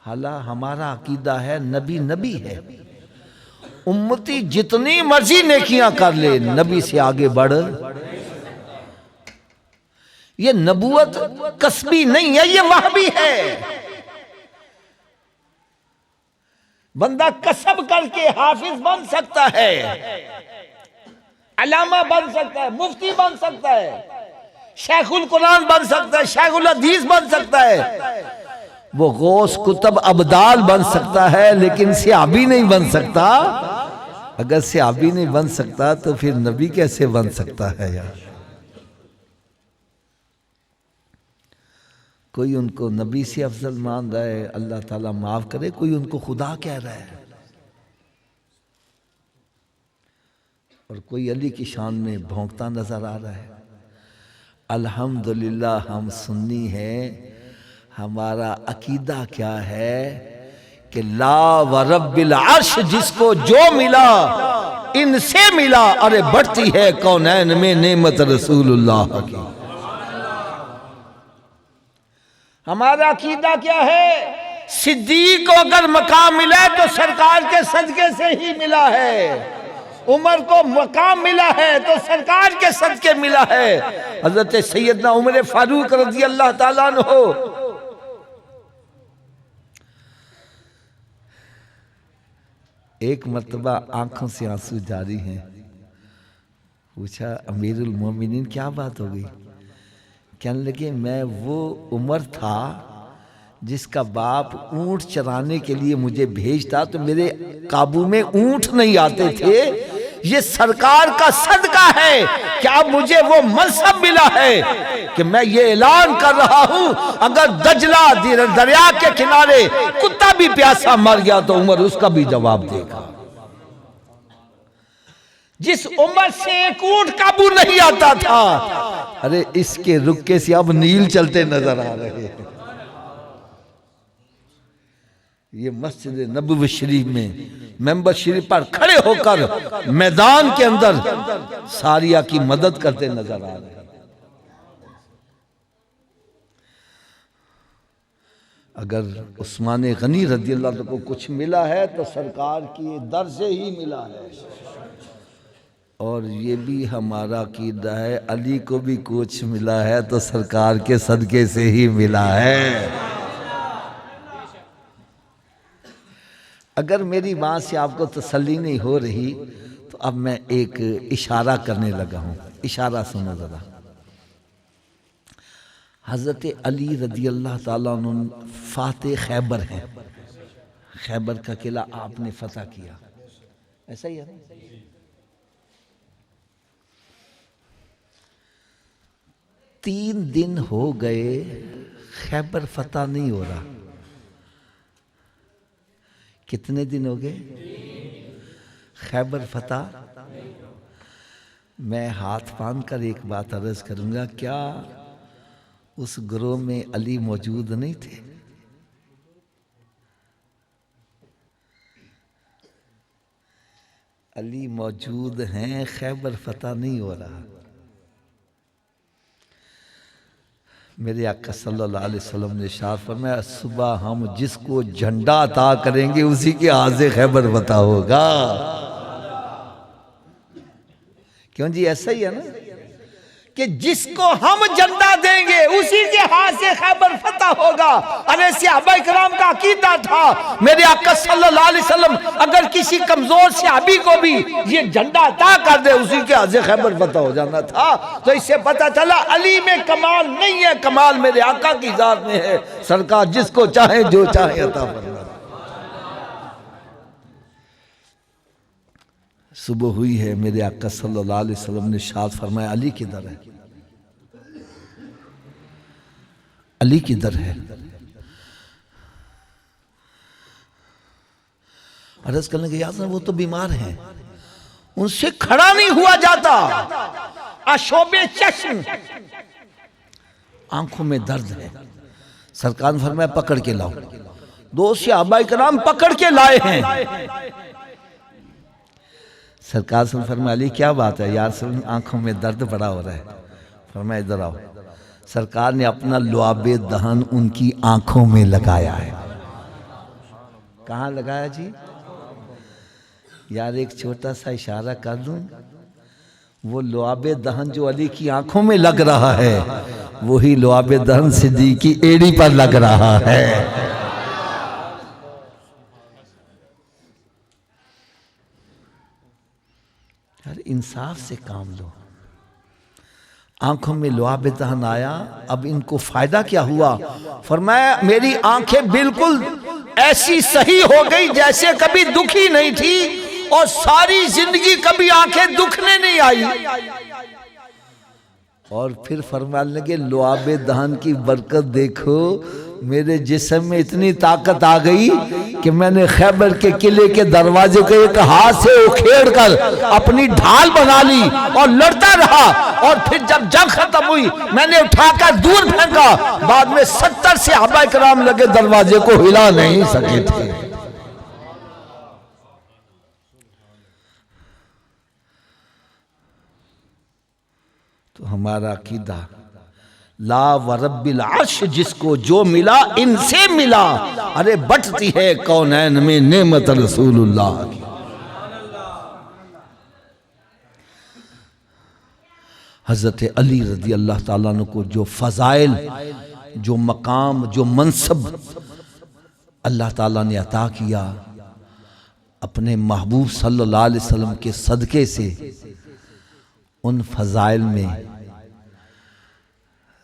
Speaker 1: حالانکہ ہمارا عقیدہ ہے نبی نبی ہے، امتی جتنی مرضی نیکیاں کر لے نبی سے آگے بڑھ۔ یہ نبوت کسبی نہیں ہے، یہ وحبی ہے۔ بندہ کسب کر کے حافظ بن سکتا ہے، علامہ بن سکتا ہے، مفتی بن سکتا ہے، شیخ القرآن بن سکتا ہے، شیخ الحدیث بن سکتا ہے، وہ غوث کتب ابدال بن سکتا ہے، لیکن صحابی نہیں بن سکتا۔ اگر صحابی نہیں بن سکتا تو پھر نبی کیسے بن سکتا ہے یار؟ کوئی ان کو نبی سے افضل مان رہا ہے، اللہ تعالیٰ معاف کرے، کوئی ان کو خدا کہہ رہا ہے، اور کوئی علی کی شان میں بھونکتا نظر آ رہا ہے۔ الحمدللہ ہم سنی ہیں، ہمارا عقیدہ کیا ہے کہ لا ورب العرش جس کو جو ملا ان سے ملا، ارے بڑھتی ہے کونین میں نعمت رسول اللہ کی۔ ہمارا عقیدہ کیا ہے؟ صدیق کو اگر مقام ملا ہے تو سرکار کے صدقے سے ہی ملا ہے، عمر کو مقام ملا ہے تو سرکار کے صدقے ملا ہے۔ حضرت سیدنا عمر فاروق رضی اللہ تعالیٰ عنہ ایک مرتبہ آنکھوں سے آنسو جاری ہیں، پوچھا امیر المومنین کیا بات ہو گئی؟ کہنے لگے میں وہ عمر تھا جس کا باپ اونٹ چرانے کے لیے مجھے بھیجتا تو میرے قابو میں اونٹ نہیں آتے تھے، یہ سرکار کا صدقہ ہے کہ اب مجھے وہ منصب ملا ہے کہ میں یہ اعلان کر رہا ہوں اگر دجلہ دریا کے کنارے کتا بھی پیاسا مر گیا تو عمر اس کا بھی جواب دے گا۔ جس عمر سے ایک اونٹ قابو نہیں آتا تھا، ارے اس کے رکے سے اب نیل چلتے نظر آ رہے ہیں۔ یہ مسجد نبوی شریف میں ممبر شریف پر کھڑے ہو کر میدان کے اندر ساریہ کی مدد کرتے نظر آ رہے ہیں۔ اگر عثمان غنی رضی اللہ عنہ کو کچھ ملا ہے تو سرکار کی در سے ہی ملا ہے، اور یہ بھی ہمارا عقیدہ ہے علی کو بھی کچھ ملا ہے تو سرکار کے صدقے سے ہی ملا ہے۔ اگر میری بات سے آپ کو تسلی نہیں ہو رہی تو اب میں ایک اشارہ کرنے لگا ہوں، اشارہ سنو ذرا۔ حضرت علی رضی اللہ تعالیٰ عنہ فاتح خیبر ہیں، خیبر کا قلعہ آپ نے فتح کیا، ایسا ہی ہے؟ 3 دن ہو گئے خیبر فتح نہیں ہو رہا۔ کتنے دن ہو گئے خیبر فتح؟ میں ہاتھ باندھ کر ایک بات عرض کروں گا، کیا اس گروہ میں علی موجود نہیں تھے؟ علی موجود ہیں، خیبر فتح نہیں ہو رہا۔ میرے آقا صلی اللہ علیہ وسلم نے ارشاد فرمایا صبح ہم جس کو جھنڈا عطا کریں گے اسی کے حاضر خیبر فتح ہوگا۔ کیوں جی ایسا ہی ہے نا کہ جس کو ہم جھنڈا دیں گے اسی کے ہاتھ سے خیبر فتح ہوگا۔ ارے صحابہ کرام کا عقیدہ تھا میرے آقا صلی اللہ علیہ وسلم اگر کسی کمزور صحابی کو بھی یہ جھنڈا عطا کر دے اسی کے ہاتھ سے خیبر فتح ہو جانا تھا۔ تو اس سے پتہ چلا علی میں کمال نہیں ہے، کمال میرے آقا کی ذات میں ہے، سرکار جس کو چاہے جو چاہے عطا فرمائے۔ صبح ہوئی ہے، میرے آقا صلی اللہ علیہ وسلم نے ارشاد فرمایا علی کدھر ہے؟ علی کدھر ہے؟ عرض کرنے کے یاد وہ تو بیمار ہیں، ان سے کھڑا نہیں ہوا جاتا، آشوب چشم، آنکھوں میں درد ہے۔ سرکار نے فرمایا پکڑ کے لاؤ۔ 2 صحابہ کرام پکڑ کے لائے ہیں۔ سرکار نے فرمایا علی کیا بات ہے؟ یا رسول اللہ آنکھوں میں درد بڑا ہو رہا ہے۔ فرمایا ادھر آؤ۔ سرکار نے اپنا لعاب دہن ان کی آنکھوں میں لگایا ہے۔ کہاں لگایا جی؟ یار ایک چھوٹا سا اشارہ کر دوں، وہ لعاب دہن جو علی کی آنکھوں میں لگ رہا ہے وہی لعاب دہن صدیق کی ایڑی پر لگ رہا ہے۔ یار انصاف سے کام لو۔ آنکھوں میں لعاب دہن آیا، اب ان کو فائدہ کیا ہوا؟ فرمایا میری آنکھیں بالکل ایسی صحیح ہو گئی جیسے کبھی دکھی نہیں تھی، اور ساری زندگی کبھی آنکھیں دکھنے نہیں آئی۔ اور پھر فرمانے لگے لعاب دہن کی برکت دیکھو، میرے جسم میں اتنی طاقت آ گئی کہ میں نے خیبر کے قلعے کے دروازے کو ایک ہاتھ سے اکھیڑ کر اپنی ڈھال بنا لی اور لڑتا رہا، اور پھر جب جنگ ختم ہوئی میں نے اٹھا کر دور پھینکا، بعد میں 70 صحابہ کرام لگے دروازے کو ہلا نہیں سکے تھے۔ تو ہمارا عقیدہ لا ورب العرش، جس کو جو ملا ان سے ملا، ارے بٹتی ہے کونین میں نعمت رسول اللہ کی۔ حضرت علی رضی اللہ تعالیٰ عنہ کو جو فضائل، جو مقام، جو منصب اللہ تعالیٰ نے عطا کیا، اپنے محبوب صلی اللہ علیہ وسلم کے صدقے سے، ان فضائل میں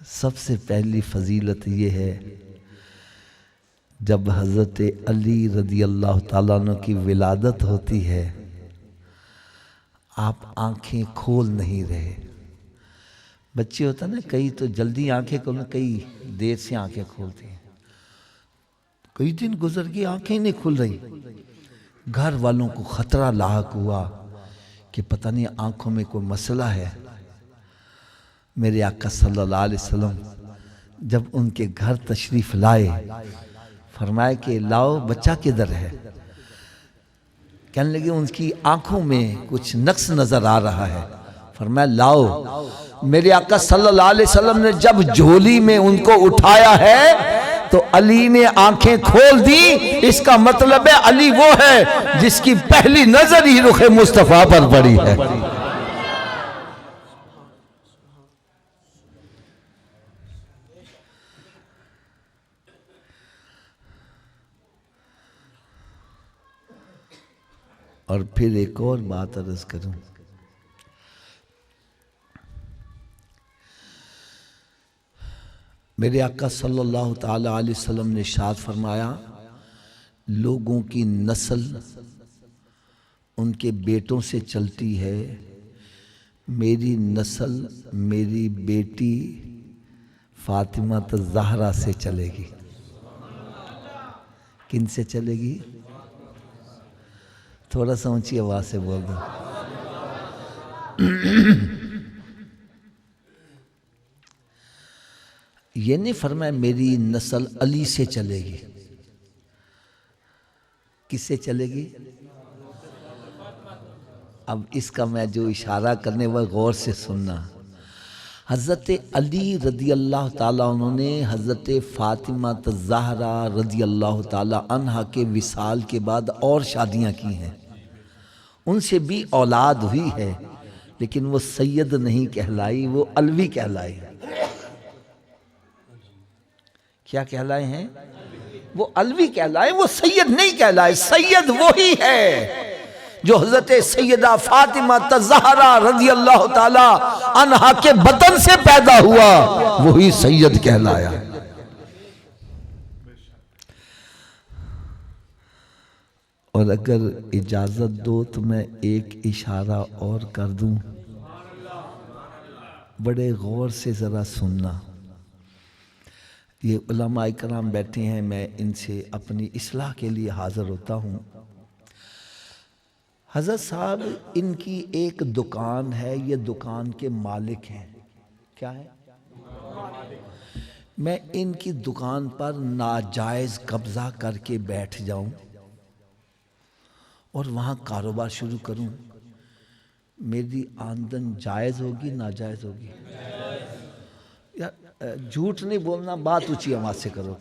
Speaker 1: سب سے پہلی فضیلت یہ ہے، جب حضرت علی رضی اللہ تعالیٰ عنہ کی ولادت ہوتی ہے، آپ آنکھیں کھول نہیں رہے۔ بچے ہوتا نا، کئی تو جلدی آنکھیں کھولنا، کئی دیر سے آنکھیں کھولتے ہیں، کئی دن گزر گئے آنکھیں نہیں کھل رہی۔ گھر والوں کو خطرہ لاحق ہوا کہ پتہ نہیں آنکھوں میں کوئی مسئلہ ہے۔ میرے آقا صلی اللہ علیہ وسلم جب ان کے گھر تشریف لائے، فرمایا کہ لاؤ بچہ کدھر ہے؟ کہنے لگے ان کی آنکھوں میں کچھ نقص نظر آ رہا ہے۔ فرمایا لاؤ۔ میرے آقا صلی اللہ علیہ وسلم نے جب جھولی میں ان کو اٹھایا ہے تو علی نے آنکھیں کھول دی۔ اس کا مطلب ہے علی وہ ہے جس کی پہلی نظر ہی رخ مصطفیٰ پر پڑی ہے۔ اور پھر ایک اور بات عرض کروں، میرے آقا صلی اللہ تعالی علیہ وسلم نے ارشاد فرمایا، لوگوں کی نسل ان کے بیٹوں سے چلتی ہے، میری نسل میری بیٹی فاطمہ الزہرا سے چلے گی۔ کن سے چلے گی؟ تھوڑا سا اونچی آواز سے بول دو۔ یہ نہیں فرمایا میری نسل علی سے چلے گی۔ کس سے چلے گی؟ اب اس کا میں جو اشارہ کرنے وہ غور سے سننا۔ حضرت علی رضی اللہ تعالیٰ عنہ نے حضرت فاطمہ الزہرا رضی اللہ تعالیٰ عنہ کے وصال کے بعد اور شادیاں کی ہیں، ان سے بھی اولاد ہوئی ہے، لیکن وہ سید نہیں کہلائی، وہ علوی کہلائی۔ کیا کہلائے ہیں؟ وہ علوی کہلائے، وہ سید نہیں کہلائے۔ سید وہی ہے جو حضرت سیدہ فاطمہ الزہرا رضی اللہ تعالی عنہا کے بطن سے پیدا ہوا، وہی سید کہلایا۔ اور اگر اجازت دو تو میں ایک اشارہ اور کر دوں، بڑے غور سے ذرا سننا۔ یہ علماء کرام بیٹھے ہیں، میں ان سے اپنی اصلاح کے لیے حاضر ہوتا ہوں۔ حضرت صاحب ان کی ایک دکان ہے، یہ دکان کے مالک ہیں۔ کیا ہے؟ میں ان کی دکان پر ناجائز قبضہ کر کے بیٹھ جاؤں اور وہاں کاروبار شروع کروں، میری آمدن جائز ہوگی ناجائز ہوگی؟ جھوٹ نہیں بولنا، بات اونچی آواز سے کرو۔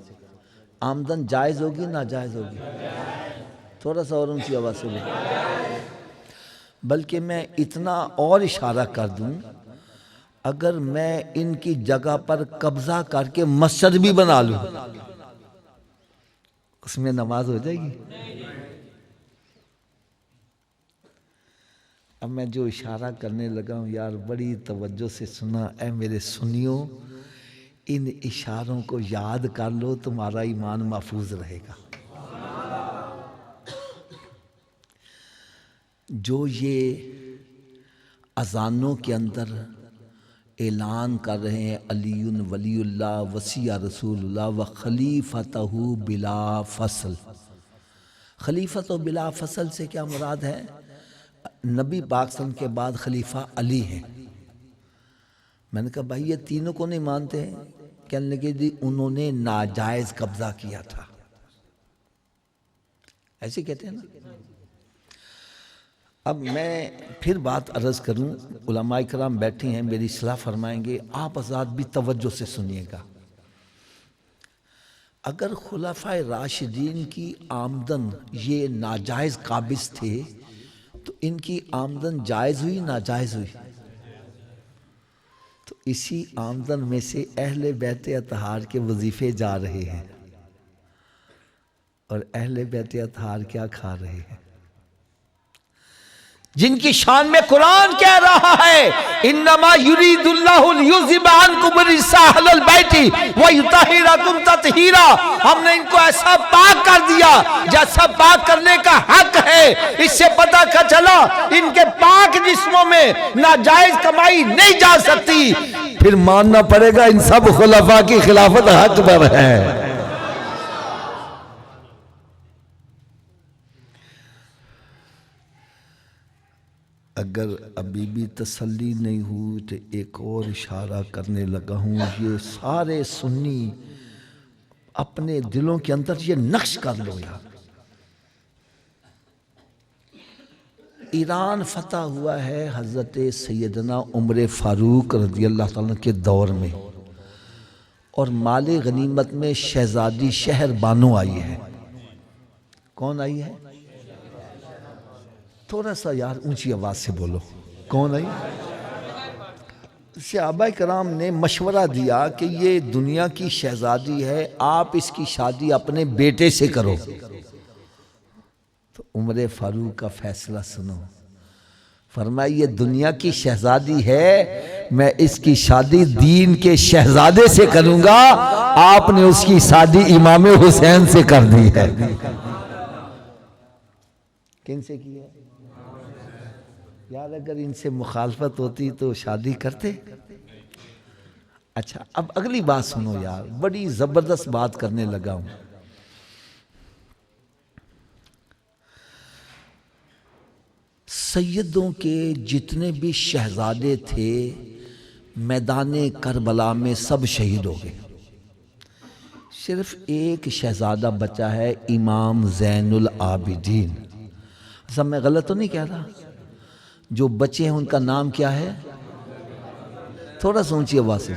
Speaker 1: آمدن جائز ہوگی ناجائز ہوگی؟ تھوڑا سا اور اونچی آواز سے بولو۔ بلکہ میں اتنا اور اشارہ کر دوں، اگر میں ان کی جگہ پر قبضہ کر کے مسجد بھی بنا لوں، اس میں نماز ہو جائے گی؟ اب میں جو اشارہ کرنے لگا ہوں یار بڑی توجہ سے سنا، اے میرے سنیو، ان اشاروں کو یاد کر لو، تمہارا ایمان محفوظ رہے گا۔ جو یہ اذانوں کے اندر اعلان کر رہے ہیں علی ولی اللہ وصی رسول اللہ و خلیفتہ بلا فصل، خلیفت و بلا فصل سے کیا مراد ہے؟ نبی پاک صلی اللہ علیہ وسلم کے بعد خلیفہ علی ہیں۔ میں نے کہا بھائی یہ تینوں کو نہیں مانتے ہیں؟ کہنے لگے جی انہوں نے ناجائز قبضہ کیا تھا، ایسے کہتے ہیں نا۔ اب میں پھر بات عرض کروں، علماء کرام بیٹھے ہیں میری اصلاح فرمائیں گے، آپ حضرات بھی توجہ سے سنیے گا۔ اگر خلفائے راشدین کی آمدن یہ ناجائز قابض تھے تو ان کی آمدن جائز ہوئی ناجائز ہوئی؟ تو اسی آمدن میں سے اہل بیت اطہار کے وظیفے جا رہے ہیں، اور اہل بیت اطہار کیا کھا رہے ہیں؟ جن کی شان میں قرآن کہہ رہا ہے انما یرید اللہ لیذھب عنکم الرجس اہل البیت ویطہرکم تطہیرا۔ ہم نے ان کو ایسا پاک کر دیا جیسا پاک کرنے کا حق ہے۔ اس سے پتہ چلا ان کے پاک جسموں میں ناجائز کمائی نہیں جا سکتی، پھر ماننا پڑے گا ان سب خلفاء کی خلافت حق پر ہے۔ اگر ابھی بھی تسلی نہیں ہوئی تو ایک اور اشارہ کرنے لگا ہوں، یہ سارے سنی اپنے دلوں کے اندر یہ نقش کر لو یار۔ ایران فتح ہوا ہے حضرت سیدنا عمر فاروق رضی اللہ تعالیٰ کے دور میں، اور مال غنیمت میں شہزادی شہر بانو آئی ہے۔ کون آئی ہے؟ تھوڑا سا یار اونچی آواز سے بولو، کون آئی؟ صحابہ کرام نے مشورہ دیا کہ یہ دنیا کی شہزادی ہے، آپ اس کی شادی اپنے بیٹے سے کرو۔ تو عمر فاروق کا فیصلہ سنو، فرمایا یہ دنیا کی شہزادی ہے، میں اس کی شادی دین کے شہزادے سے کروں گا۔ آپ نے اس کی شادی امام حسین سے کر دی ہے۔ کن سے کی ہے؟ یار اگر ان سے مخالفت ہوتی تو شادی کرتے؟ اچھا اب اگلی بات سنو یار، بڑی زبردست بات کرنے لگا ہوں۔ سیدوں کے جتنے بھی شہزادے تھے میدان کربلا میں سب شہید ہو گئے، صرف ایک شہزادہ بچا ہے امام زین العابدین۔ سب میں غلط تو نہیں کہہ رہا؟ جو بچے ہیں ان کا نام کیا ہے؟ تھوڑا سوچیے آواز سے۔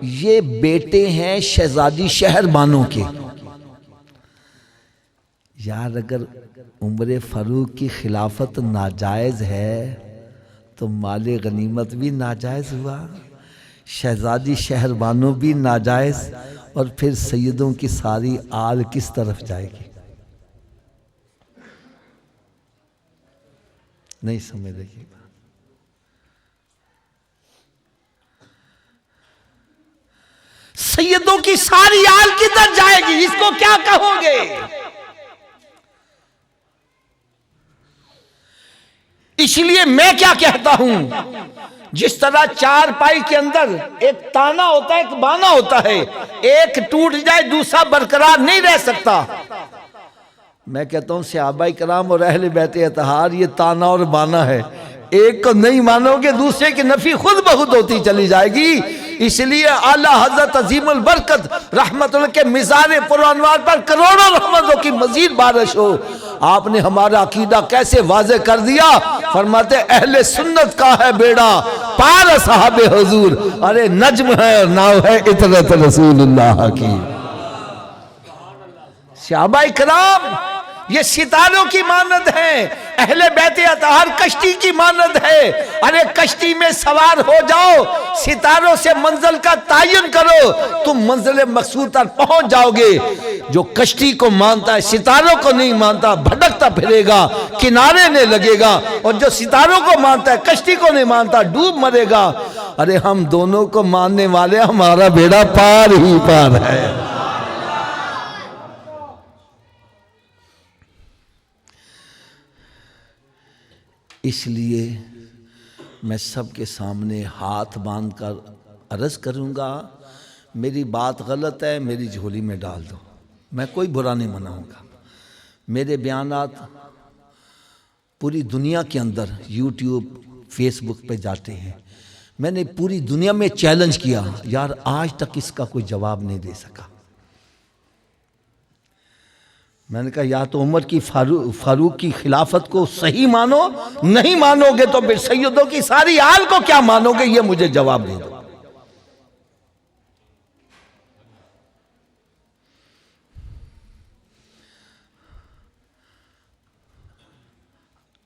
Speaker 1: یہ بیٹے ہیں شہزادی شہر بانو کے۔ یار اگر عمر فاروق کی خلافت ناجائز ہے تو مال غنیمت بھی ناجائز ہوا، شہزادی شہر بانو بھی ناجائز، اور پھر سیدوں کی ساری آل کس طرف جائے گی؟ نہیں سمجھ رہی بات؟ سیدوں کی ساری آل کدھر جائے گی؟ اس کو کیا کہو گے؟ اس لیے میں کیا کہتا ہوں، جس طرح چار پائی کے اندر ایک تانا ہوتا ہے، ایک بانا ہوتا ہے، ایک ٹوٹ جائے دوسرا برقرار نہیں رہ سکتا۔ میں کہتا ہوں صحابہ کرام اور اہل بیت اطہار یہ تانا اور بانا ہے، ایک کو نہیں مانو گے دوسرے کی نفی خود بخود ہوتی چلی جائے گی۔ اس لیے اعلیٰ حضرت عظیم البرکت رحمت اللہ کے مزار پرانوار پر کروڑوں رحمتوں کی مزید بارش ہو۔ آپ نے ہمارا عقیدہ کیسے واضح کر دیا، فرماتے اہل سنت کا ہے بیڑا پار اصحاب حضور، ارے نجم ہے اور ناؤ ہے اطرت رسول اللہ کی۔ صحابہ کرام یہ ستاروں کی مانند ہیں، اہل بیت اطہار کشتی کی مانند ہے. ارے کشتی میں سوار ہو جاؤ, ستاروں سے منزل کا تعین کرو, تم منزل مقصود تک پہنچ جاؤ گے. جو کشتی کو مانتا ہے ستاروں کو نہیں مانتا, بھٹکتا پھرے گا, کنارے نے لگے گا. اور جو ستاروں کو مانتا ہے کشتی کو نہیں مانتا, ڈوب مرے گا. ارے ہم دونوں کو ماننے والے, ہمارا بیڑا پار ہی پار ہے. اس لیے میں سب کے سامنے ہاتھ باندھ کر عرض کروں گا, میری بات غلط ہے میری جھولی میں ڈال دو, میں کوئی برا نہیں مناؤں گا. میرے بیانات پوری دنیا کے اندر یوٹیوب فیس بک پہ جاتے ہیں. میں نے پوری دنیا میں چیلنج کیا, یار آج تک اس کا کوئی جواب نہیں دے سکا. میں نے کہا یا تو عمر کی فاروق کی خلافت کو صحیح مانو, نہیں مانو گے تو پھر سیدوں کی ساری آل کو کیا مانو گے, یہ مجھے جواب دے دو.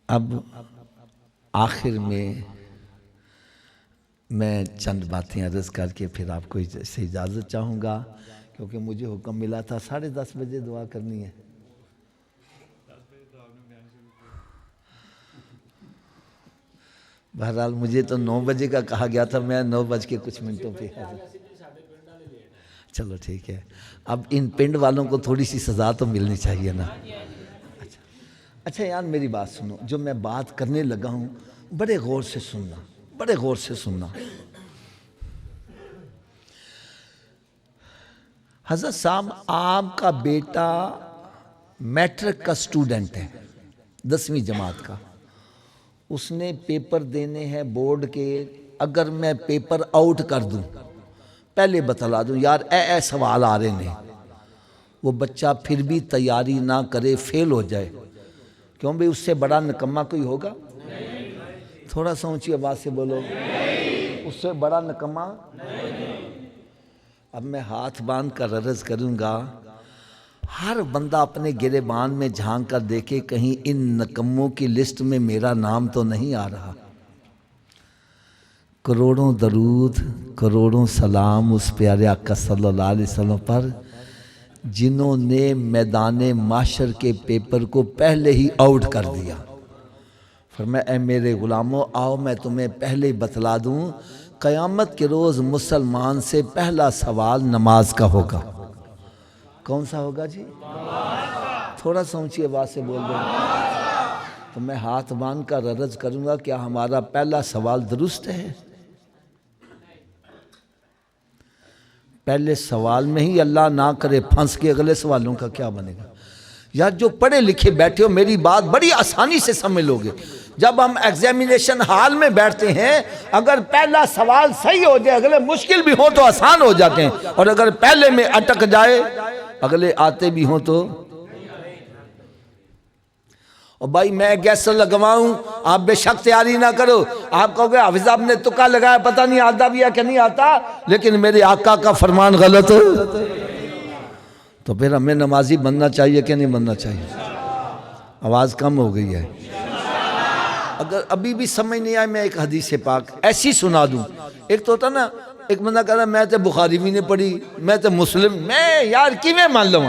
Speaker 1: اب آخر میں چند باتیں عرض کر کے پھر آپ کو سے اجازت چاہوں گا, کیونکہ مجھے حکم ملا تھا 10:30 بجے دعا کرنی ہے. بہرحال مجھے تو 9 بجے کا کہا گیا تھا, میں 9 بج کے کچھ منٹوں پہ چلو ٹھیک ہے. اب ان پنڈ والوں کو تھوڑی سی سزا تو ملنی چاہیے نا. اچھا یار میری بات سنو, جو میں بات کرنے لگا ہوں بڑے غور سے سننا, بڑے غور سے سننا. حضرت صاحب آپ کا بیٹا میٹرک کا سٹوڈنٹ ہے, 10ویں جماعت کا. اس نے پیپر دینے ہیں بورڈ کے. اگر میں پیپر آؤٹ کر دوں, پہلے بتلا دوں یار اے سوال آ رہے ہیں, وہ بچہ پھر بھی تیاری نہ کرے, فیل ہو جائے, کیوں بھئی اس سے بڑا نکمہ کوئی ہوگا؟ تھوڑا سا اونچی آواز سے بولو, اس سے بڑا نکمہ. اب میں ہاتھ باندھ کر عرض کروں گا, ہر بندہ اپنے گریبان میں جھانک کر دیکھے کہیں ان نکموں کی لسٹ میں میرا نام تو نہیں آ رہا. کروڑوں درود کروڑوں سلام اس پیارے آقا صلی اللہ علیہ وسلم پر, جنہوں نے میدان معاشر کے پیپر کو پہلے ہی آؤٹ کر دیا. فرمایا اے میرے غلاموں آؤ میں تمہیں پہلے ہی بتلا دوں, قیامت کے روز مسلمان سے پہلا سوال نماز کا ہوگا. کون سا ہوگا جی؟ تھوڑا سا اونچی آواز سے بول دو. تو میں ہاتھ باندھ کر عرض کروں گا, کیا ہمارا پہلا سوال درست ہے؟ پہلے سوال میں ہی اللہ نہ کرے پھنس کے اگلے سوالوں کا کیا بنے گا؟ یار جو پڑھے لکھے بیٹھے ہو میری بات بڑی آسانی سے سمجھ لوگے. جب ہم ایگزامینیشن ہال میں بیٹھتے ہیں, اگر پہلا سوال صحیح ہو جائے اگلے مشکل بھی ہوں تو آسان ہو جاتے ہیں, اور اگر پہلے میں اٹک جائے اگلے آتے بھی ہوں تو. اور بھائی میں گیسر لگواؤں, آپ بے شک تیاری نہ کرو. آپ کہو گے حافظ صاحب نے تکا لگایا, پتہ نہیں آتا بھی ہے کہ نہیں آتا, لیکن میرے آقا کا فرمان غلط ہے, تو پھر ہمیں نمازی بننا چاہیے کہ نہیں بننا چاہیے؟ آواز کم ہو گئی ہے. اگر ابھی بھی سمجھ نہیں آئے میں ایک حدیث پاک ایسی سنا دوں. ایک تو ہوتا نا, ایک بندہ کہتا میں تے بخاری بھی نہیں پڑھی, میں تے مسلم, میں یار کیویں مان لوں.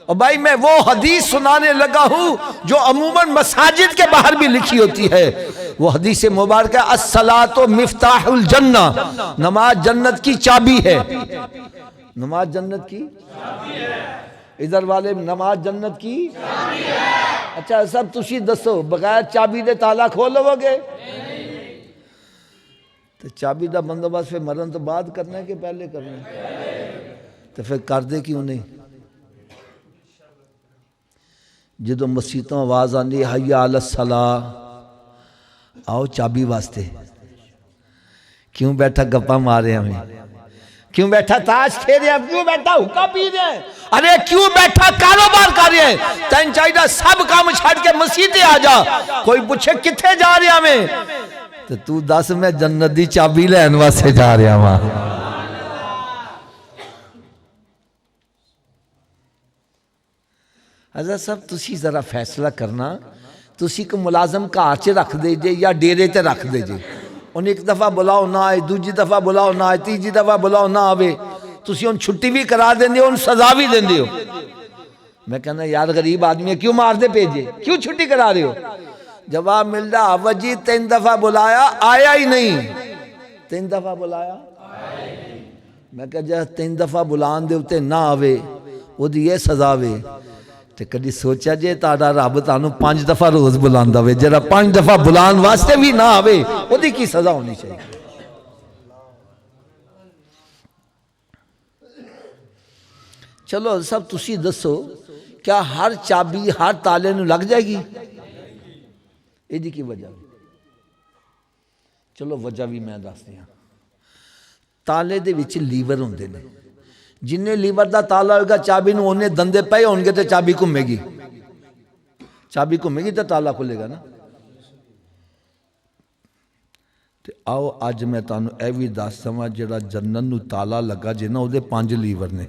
Speaker 1: اور بھائی میں وہ حدیث سنانے لگا ہوں جو عموماً مساجد کے باہر بھی لکھی ہوتی ہے. وہ حدیث مبارک ہے, الصلاۃ مفتاح الجنہ, نماز جنت کی چابی ہے. نماز جنت کی چابی ہے. ادھر والے نماز جنت کی چابی ہے. اچھا سب تسی دسو, بغیر چابی دے تالا کھولو گے؟ تو چابی دا بندوبست پھر مرن تو بعد کرنا ہے کہ پہلے کرنا ہے؟ تو پھر کر دے کیوں نہیں؟ جدو مسیتوں آواز آنی حی علی الصلاۃ, آؤ چابی واسطے. کیوں بیٹھا گپا مارے ہمیں, کیوں بیٹھا تاش کھیلے ہیں, کیوں بیٹھا حکا پی رہے ہیں, ارے کیوں بیٹھا کاروبار کر رہے ہیں؟ تین چاہیے سب کام چھڑ کے مسیتے آ جا. کوئی پوچھے کتھے جا رہے ہیں ہمیں, تو دس میں جنت دی چابی لین واسطے جا رہے ہیں. حضرت صاحب تسی ذرا فیصلہ کرنا, تسی ایک ملازم گھر چ رکھ دے جے یا ڈیرے تے رکھ دے جے، انہیں ایک دفعہ بلاؤ نہ آئے، دوجی دفعہ بلاؤ نہ آئے، تیجی دفعہ بلاؤ نہ آوے، تسی ان چھٹی بھی کرا دیں دے، ان سزا بھی دیں دے ہو۔ میں کہنا یار غریب آدمی ہے، کیوں مار دے پیجے، کیوں چھٹی کرا رہے ہو؟ جواب مل رہا وجی 3 دفعہ بلایا آیا ہی نہیں، 3 دفعہ بلایا۔ میں کہا جا 3 دفعہ بلان دے ہوتے نہ آوے وہ دی یہ سزا وے، تے کدی سوچا جے تاڑا رب تانوں 5 دفعہ روز بلان دا وے، جرا 5 دفعہ بلان واسطے بھی نہ آوے وہ دی کی سزا ہونی چاہیے۔ چلو سب تسی دسو کیا ہر چابی ہر تالے نو لگ جائے گی؟ یہ دی کی وجہ؟ چلو وجہ بھی میں دس دیا، تالے دے وچ لیور ہوندے نے، جنہیں لیور دا تالا ہوگا چابی نو انہیں دندے پے ہونگے تے چابی گھومے گی، چابی گھومے گی تے تالا کھلے گا نا۔ تے آؤ آج میں تانوں اے وی دس دواں جڑا جنت نو تالا لگا جے نا او دے 5 لیور نے۔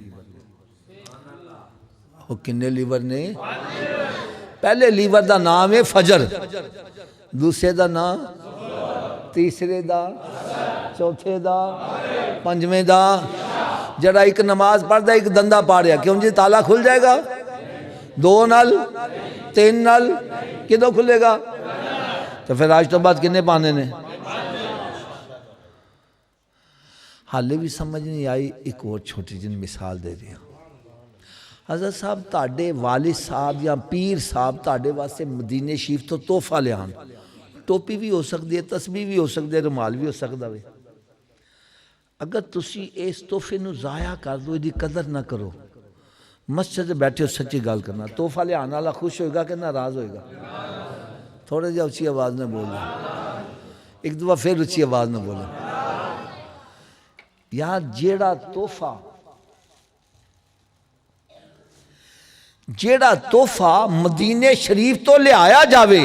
Speaker 1: وہ کنے لیور نے؟ پہلے لیور دا نام ہے فجر، دوسرے دا نام، تیسرے دا، چوتھے دا، 5ویں دا۔ جڑا ایک نماز پڑھ دا ایک دندہ پاڑیا کیوں جی تالا کھل جائے گا؟ 2 نال 3 نال کدوں کھلے گا؟ تو پھر آج تو بعد کنے پانے نے؟ حالے بھی سمجھ نہیں آئی۔ ایک اور چھوٹی جن مثال دے دیا، حضرت صاحب تاڑے والد صاحب یا پیر صاحب تاڑے واسطے مدینے شریف تو تحفہ لے آن، ٹوپی بھی ہو سکتی ہے، تسبیح بھی ہو سکتی ہے، رومال بھی ہو سکتا ہے۔ اگر تسی اس تحفے نو ضائع کر دو، دی قدر نہ کرو، مسجد بیٹھے ہو سچی گال کرنا، تحفہ لے آنا اللہ خوش ہوئے گا کہ ناراض ہوئے گا؟ تھوڑے جا اچھی آواز نہ بولنا، ایک دفعہ پھر اچھی آواز نہ بولنا۔ یا جیڑا تحفہ مدینے شریف تو لے آیا جاوے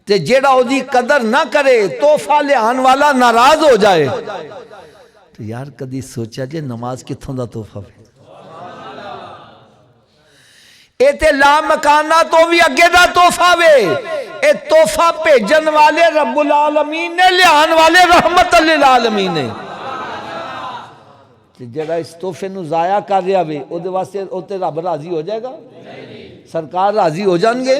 Speaker 1: تے جیڑا او دی قدر نہ کرے، تحفہ لے آن والا ناراض ہو جائے، تو یار کدی سوچا جے نماز کتھوں دا تحفہ ہے؟ اے تے لا مکانہ تو بھی اگے دا تحفہ وے، اے تحفہ بھیجن والے رب العالمین نے، لے آن والے رحمت للعالمین نے۔ جڑا اس تحفے نو ضائع کر رہا وے او دے واسطے او تے رب راضی ہو جائے گا؟ سرکار راضی ہو جان گے؟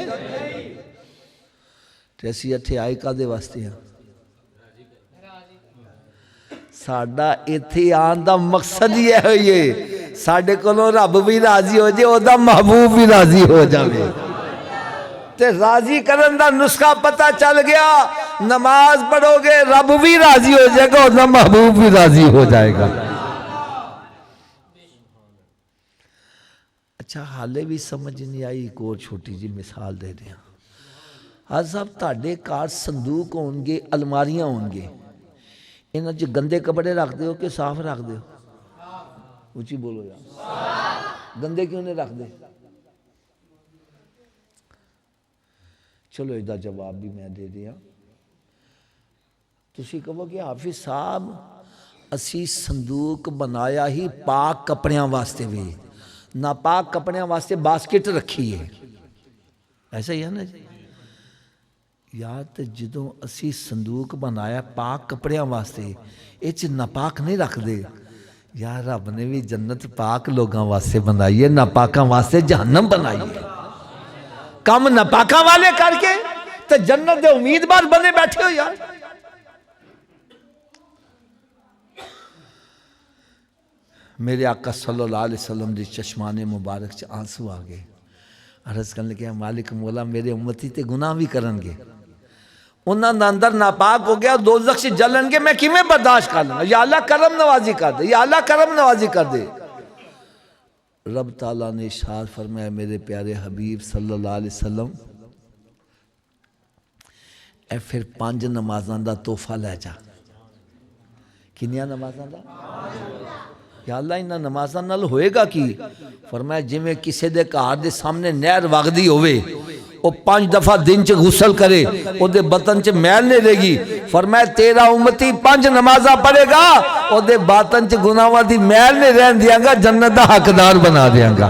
Speaker 1: تے اسی اتھے آئے کا دے واسطے ہیں؟ ساڈا ایتھے آن دا مقصد یہ ہے، یہ ساڈے کولوں رب بھی راضی ہو جائے، او دا محبوب بھی راضی ہو جائے۔ تے راضی کرن دا نسخہ پتہ چل گیا، نماز پڑھو گے رب بھی راضی ہو جائے گا، او دا محبوب بھی راضی ہو جائے گا۔ اچھا حالے بھی سمجھ نہیں آئی، ایک اور چھوٹی جی مثال دے دیا۔ حضرت صاحب تاڑے کار صندوق ہونگے، الماریاں ہونگے، انہاں جو گندے کپڑے رکھ دے ہو کہ صاف رکھ دے ہو؟ اچھی بولو یار، گندے کیوں نہیں رکھ دے؟ چلو ایدہ جواب بھی میں دے دیا۔ تسی کہو کہ حافظ صاحب اسی صندوق بنایا ہی پاک کپڑیاں واسطے بھی، ناپاک کپڑیاں واسطے باسکٹ رکھی ہے، ایسا ہی ہے نا جی؟ یار تے جدوں اسی صندوق بنایا پاک کپڑیاں واسطے، اچ ناپاک نہیں رکھ دے۔ یار رب نے بھی جنت پاک لوگاں واسطے بنائی ہے، ناپاکاں واسطے جہنم بنائی ہے۔ کم ناپاکاں والے کر کے تے جنت دے امیدوار بنے بیٹھے ہو یار۔ میرے آقا صلی اللہ علیہ وسلم دی چشمان مبارک چ آنسو آگے، عرض کرنے لگے مالک مولا میرے امتی تے گناہ بھی کرن گے، انہاں دا اندر ناپاک ہو گیا، دوزخ سے جلن گے، میں کیویں برداشت کر لوں؟ یا اللہ کرم نوازی کر دے، یا اللہ کرم نوازی کر دے۔ رب تعالیٰ نے ارشاد فرمایا میرے پیارے حبیب صلی اللہ علیہ وسلم اے پھر 5 نمازاں دا تحفہ لے جا۔ کنیاں نمازاں دا؟ یا اللہ انہاں نمازاں نال ہوئے گا کی؟ فرمایا جویں کسے دے گھر دے سامنے نہر وگدی ہوئے، وہ 5 دفعہ دن چ غسل کرے، او دے باطن چ میل نہیں رہے گی۔ فرمایا تیرا امتی 5 نمازاں پڑھے گا، او دے باطن چ گناہاں دی میل نہیں رہن دیاں گا، جنت دا حقدار بنا دیاں گا۔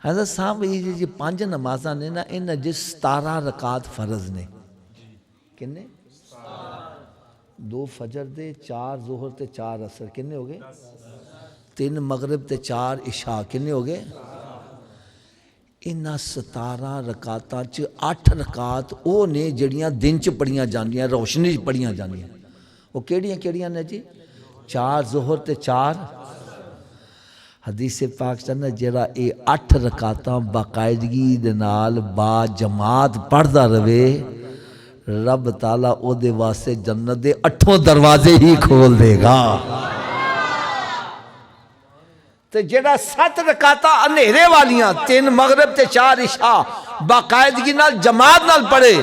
Speaker 1: حضرت صاحب یہ جی 5 نمازاں نے نا ان جس 17 رکعت فرض نے کنے 2 فجر دے 4 ظہر تے 4 عصر کنے ہو گئے 3 مغرب تے 4 عشاء کنے ہو گئے انہاں 17 رکعتاں چ 8 رکعت او نے جڑیاں دن چ پڑھیاں جاندیاں روشنی چ پڑھیاں جاندیاں وہ کیڑیاں کیڑیاں نے جی 4 ظہر تے 4 حدیث پاک چاہنا جڑا اے 8 رکعتاں باقاعدگی دے نال با جماعت پڑھدا رہے رب تعالیٰ او دے واسطے جنت دے 8 دروازے ہی کھول دے گا تے جڑا 7 رکعتاں اندھیرے والیاں 3 مغرب تے 4 عشاء باقاعدگی نال جماعت نال پڑھے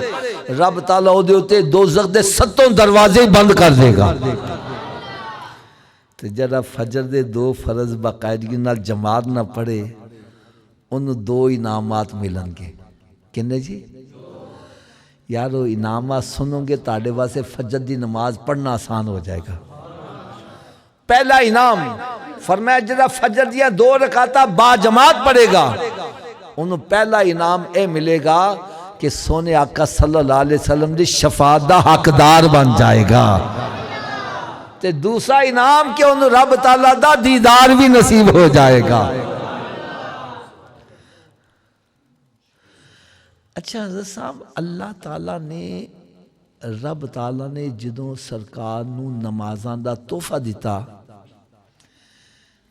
Speaker 1: رب تعالیٰ او دے اوتے دوزخ دے 7 دروازے بند کر دے گا تے جڑا فجر دے 2 فرض باقاعدگی نال جماعت نہ پڑھے انہوں 2 انعامات ملن گے کنے جی یارو انعامات سنو گے تاڑے واسے فجر دی نماز پڑھنا آسان ہو جائے گا پہلا انعام فرمایا جڑا فجر دیا 2 رکعتاں با جماعت پڑھے گا انہوں پہلا انعام اے ملے گا کہ سونے آقا صلی اللہ علیہ وسلم دی شفاعت دا حقدار بن جائے گا تے دوسرا انعام کہ انہوں رب تعالیٰ دا دیدار بھی نصیب ہو جائے گا اچھا حضرت صاحب اللہ تعالیٰ نے رب تعالیٰ نے جدوں سرکار نو نمازاں دا تحفہ دیتا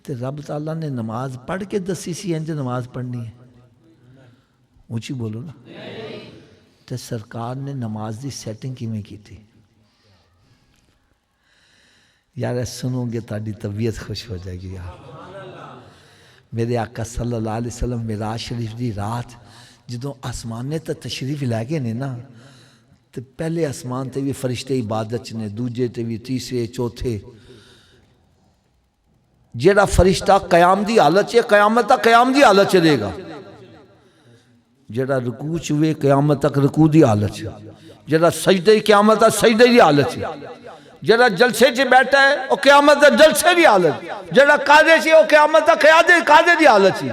Speaker 1: تے رب تعالیٰ نے نماز پڑھ کے دسی سی انج نماز پڑھنی ہے اونچی بولو نا تے سرکار نے نماز دی سیٹنگ کی میں کی تھی یار سنو گے تاڑی طبیعت خوش ہو جائے گی یار میرے آقا صلی اللہ علیہ وسلم معراج شریف دی رات جدوں آسمانے تے تشریف لے گئے نے نا تے پہلے آسمان تے بھی فرشتے عبادت نے دوجے تے بھی تیسرے چوتھے جیڑا فرشتہ قیام دی حالت ہے قیامت تک قیام دی حالت رہے گا جیڑا رکوع چوے قیامت تک رکوع دی حالت ہے جیڑا سجدے قیامت تک سجدے دی حالت ہے جیڑا جلسے چ بیٹھا ہے وہ قیامت تک جلسے دی حالت جیڑا قاعدے سے وہ قیامت تک قاعدے دی حالت ہے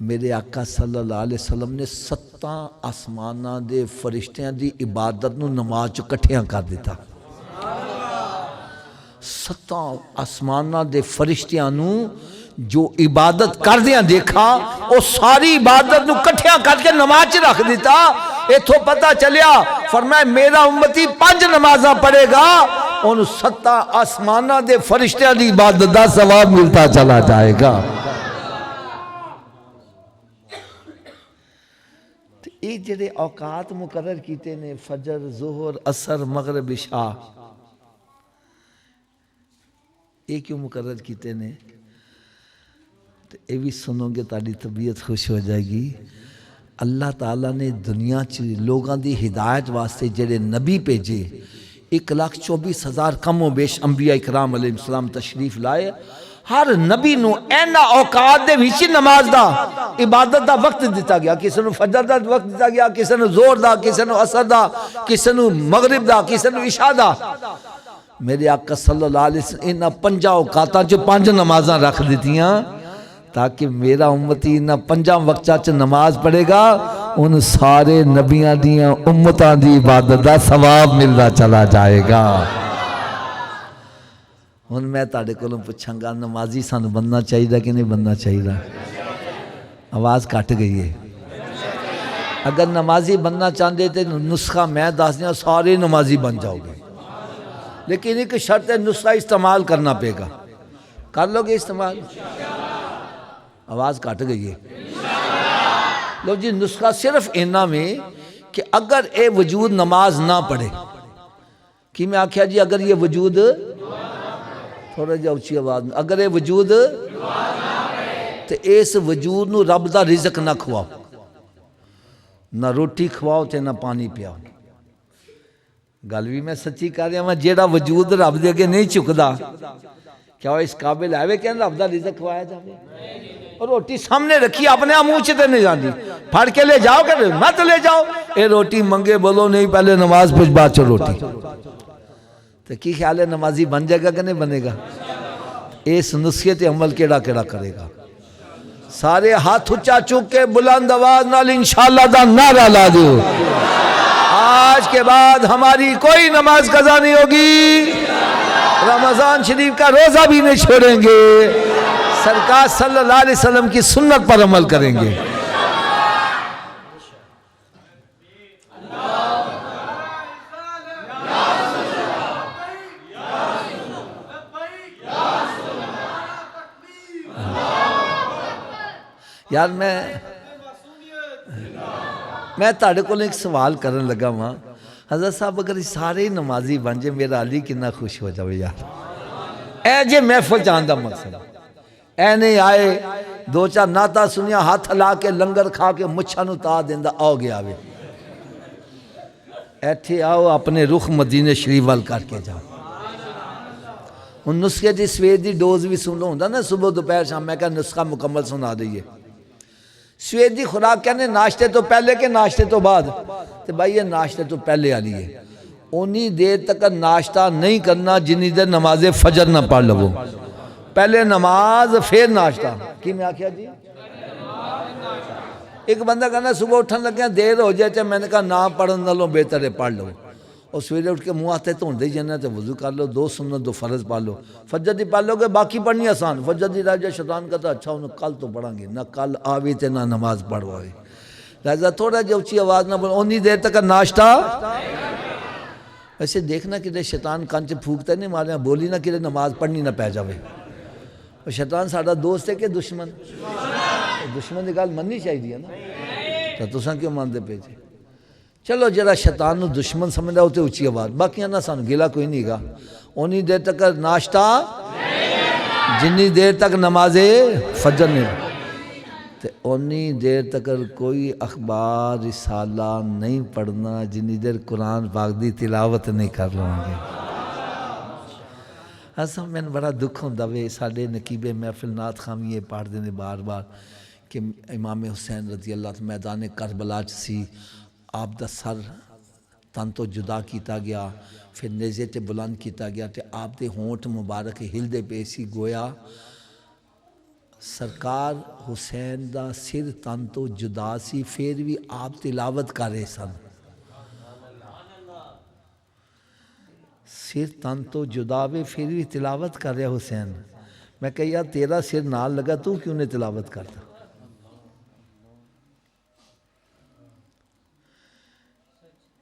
Speaker 1: میرے آقا صلی اللہ علیہ وسلم نے 7 آسمانہ دے فرشتیاں دی عبادت نو نماز چ کٹھیاں کر دیتا 7 آسمانہ دے فرشتیاں نو جو عبادت کر دیاں دیکھا وہ ساری عبادت نو کٹھیاں کر کے نماز چ رکھ دیتا ایتھوں پتہ چلیا فرمایا میرا امتی 5 نمازاں پڑھے گا ان 7 آسمانہ دے فرشتیاں دی عبادت دا ثواب ملتا چلا جائے گا یہ جڑے اوقات مقرر کیتے نے فجر ظہر عصر مغرب عشاء یہ کیوں مقرر کیتے نے یہ بھی سنو گے تاڑی طبیعت خوش ہو جائے گی اللہ تعالیٰ نے دنیا چ لوگاں دی ہدایت واسطے جڑے نبی بھیجے 1,24,000 کم و بیش انبیاء اکرام علیہ السلام تشریف لائے ہر نبی نو اینا اوقات دے وچ نماز دا عبادت دا وقت دیتا گیا کسی نو فجر دا وقت دیتا گیا کسی نو زور دا کسی نو عصر دا کسی نو مغرب دا کسی نو عشاء دا میرے آقا صلی اللہ علیہ وسلم انہاں 5 اوقاتاں چ 5 نمازاں رکھ دیتیاں تاکہ میرا امتی انہاں 5 وقتاں چ نماز پڑھے گا ان سارے نبیاں دیاں امتاں دی عبادت دا ثواب ملدا چلا جائے گا ہن میں تاڑے کولوں پوچھاں گا نمازی سانو بننا چاہیے کہ نہیں بننا چاہیے آواز کٹ گئی ہے اگر نمازی بننا چاہتے تو نسخہ میں دس دیا سارے نمازی بن جاؤ گے لیکن ایک شرط ہے نسخہ استعمال کرنا پے گا کر لو گے استعمال آواز کٹ گئی ہے لو جی نسخہ صرف اینا میں کہ اگر اے وجود نماز نہ پڑھے کہ میں آکھیا جی اگر یہ وجود تھوڑا جا اچھی آواز میں اگر یہ وجود تو اس وجود نو رب دا رزق نہ کھواؤ نہ روٹی کھواؤ تے نہ پانی پیاؤ گل بھی میں سچی کر رہا ہوں جیڑا وجود رب دے کے نہیں چکدا کیا وہ اس قابل ہے کہ رب دا رزق کھوایا جائے اور روٹی سامنے رکھی اپنے منہ چ تے نہیں جاندی پھڑ کے لے جاؤ کہ مت لے جاؤ اے روٹی منگے بولو نہیں پہلے نماز پھر بعد چ روٹی تو کی خیال ہے نمازی بن جائے گا کہ نہیں بنے گا اس نسخے تے عمل کیڑا کیڑا کرے گا سارے ہاتھ اچا چک کے بلند آواز نال انشاءاللہ دا نعرہ لا دیو۔ آج کے بعد ہماری کوئی نماز قضا نہیں ہوگی، رمضان شریف کا روزہ بھی نہیں چھوڑیں گے، سرکار صلی اللہ علیہ وسلم کی سنت پر عمل کریں گے۔ یار میں تاڑے کو ایک سوال کرنے لگا وہاں، حضرت صاحب اگر سارے نمازی بن جائے میرا علی کنا خوش ہو جاوے یار۔ اے جے محفل چاندہ مقصد اے نہیں آئے دو چار ناتا سنیا ہاتھ ہلا کے لنگر کھا کے مچھانو تا دیندہ آؤ گیا آوے، ایٹھے آؤ اپنے رخ مدینہ شریف وال کر کے جاؤ۔ ان نسخے دی سویر دی ڈوز بھی سن لو ہوں نا صبح دوپہر شام، میں کہا نسخہ مکمل سنا دئیے۔ سویر دی خوراک کہنے ناشتے تو پہلے کے ناشتے تو بعد، تو بھائی یہ ناشتے تو پہلے آلی ہے، انہی دیر تک ناشتہ نہیں کرنا جنہی دیر نماز فجر نہ پڑھ لو، پہلے نماز پھر ناشتہ۔ کی میں آکھیا جی؟ ایک بندہ کہنا صبح اٹھن لگے دیر ہو جائے، میں نے کہا نہ پڑھن نہ لو بہتر ہے پڑھ لو، اور سویرے اٹھ کے منہ آتے تو ہوندے جانا تو وضو کر لو، دو سنت دو فرض پڑھ لو، فجر دی پڑھ لو گے باقی پڑھنی آسان، فجر دی رہ جائے شیطان کہتا اچھا انہوں کل تو پڑھیں گے، نہ کل آوی تے نہ نماز پڑھوائے، لہذا تھوڑا جو اچھی آواز نہ بولو، انہی دیر تک ناشتہ۔ ویسے دیکھنا کہ شیطان کانچ پھوکتا نہیں مارے بولی نہ کہ نماز پڑھنی نہ پہ جاوے، اور شیطان ساڑا دوست ہے کہ دشمن؟ دشمن دی گل مننی چاہیے نا، تو تساں کیوں ماندے پہ جی؟ چلو جڑا شیطان نو دشمن سمجھا ہوتے اچھی آواز، باقیاں نہ سانو گلا کوئی نہیں گا، انہی دیر تک ناشتہ جنہی دیر تک نماز فجر نہیں، انہی دیر تک کوئی اخبار رسالہ نہیں پڑھنا جنہی دیر قرآن پاک دی تلاوت نہیں کر لوں گے۔ ایسا میں نے بڑا دکھ ہوں دوے ساڑھے نقیب محفل نات خامیے پڑھ دینے بار بار کہ امام حسین رضی اللہ عنہ میدان کربلا سی، آپ دا سر تن تو جدا کیتا گیا، پھر نیزے تے بلند کیتا گیا تے آپ دے ہونٹ مبارک ہل دے پیسی گویا سرکار حسین دا سر تن تو جدا سی پھر بھی آپ تلاوت کر رہے سن، سر تن تو جدا بھی پھر بھی تلاوت کر رہے حسین۔ میں کہا یار تیرا سر نال لگا تو کیوں نے تلاوت کرتا؟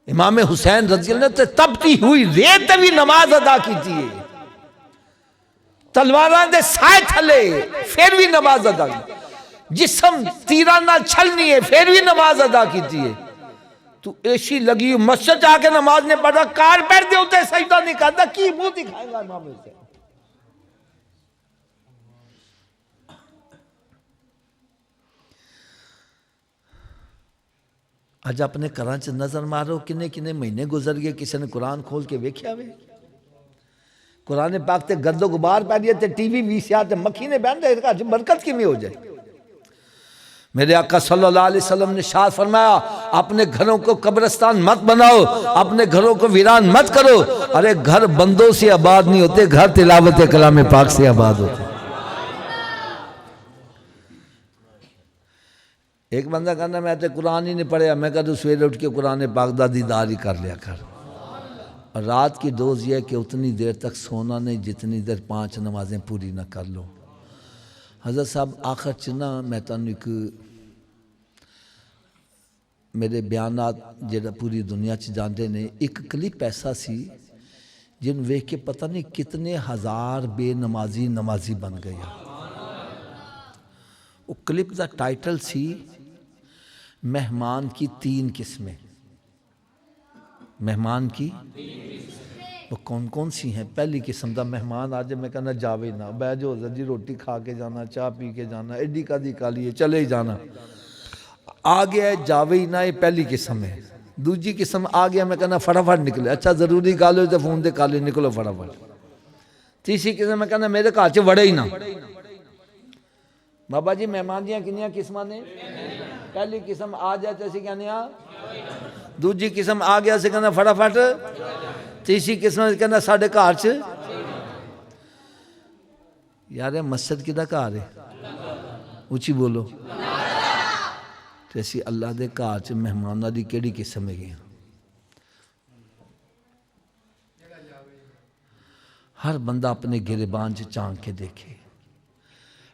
Speaker 1: امام حسین رضی اللہ عنہ تبتی ہوئی ریت بھی نماز ادا کی تھی، تلواران دے سائے تھلے پھر بھی نماز ادا کی، جسم تیران نہ چھلنی ہے پھر بھی نماز ادا کی تھی۔ تو ایسی لگی مسجد آ کے نماز نے پڑھا، کار پیر دے ہوتے سجدہ نہیں کرتا، کی منہ دکھائے گا امام حسین؟ آج اپنے کرانچ نظر مارو کنے کنے مہینے گزر گئے کسی نے قرآن کھول کے ویکھیا ہوئے؟ قرآن پاک تے گرد و غبار پہ دیا تے ٹی وی بھی سیاہ تے مکھی نے بیان دے برکت کی میں ہو جائے۔ میرے آقا صلی اللہ علیہ وسلم نے شاد فرمایا اپنے گھروں کو قبرستان مت بناؤ، اپنے گھروں کو ویران مت کرو، ارے گھر بندوں سے آباد نہیں ہوتے، گھر تلاوت کلام پاک سے آباد ہوتے۔ ایک بندہ کہنا میں تے قرآن ہی نہیں پڑھیا، میں کہا تو سویرے اٹھ کے قرآن پاک دا دیدار ہی کر لیا کر۔ اور رات کی ڈوز یہ ہے کہ اتنی دیر تک سونا نہیں جتنی دیر 5 نمازیں پوری نہ کر لو۔ حضرت صاحب آخر چنا میں تانوں ایک میرے بیانات جڑا پوری دنیا چ جاندے نے، ایک کلپ ایسا سی جن ویکھ کے پتہ نہیں کتنے ہزار بے نمازی بن گیا۔ وہ کلپ دا ٹائٹل سی مہمان کی 3 قسمیں۔ مہمان کی وہ کون کون سی ہیں؟ پہلی قسم دا مہمان آج میں کہنا جاوے نہ، بے جو جی روٹی کھا کے جانا، چاہ پی کے جانا، ایڈی کا دی کالیے چلے ہی جانا، آگیا ہے جاوے ہی نہ، یہ پہلی قسم ہے۔ دوسری قسم آگیا میں کہنا فٹافٹ نکلے، اچھا ضروری کالو تو فون دے کالے نکلو فٹافٹ۔ تیسری قسم میں کہنا میرے گھر چ وڑے ہی نہ۔ بابا جی مہمان دیاں کنیاں قسمہ نے؟ پہلی قسم آ جائے تو اسی کہنے ہاں، دوسری قسم آ گیا سے کہنا فٹافٹ، تیسری قسم سے کہنا ساڑھے گھر چ۔ یار مسجد کی دا گھر ہے، اچھی بولو. تے اسی اللہ دے گھر چ مہماناں دی کیڑی قسم ہے گئے. ہر بندہ اپنے گریبان سے چانک کے دیکھے.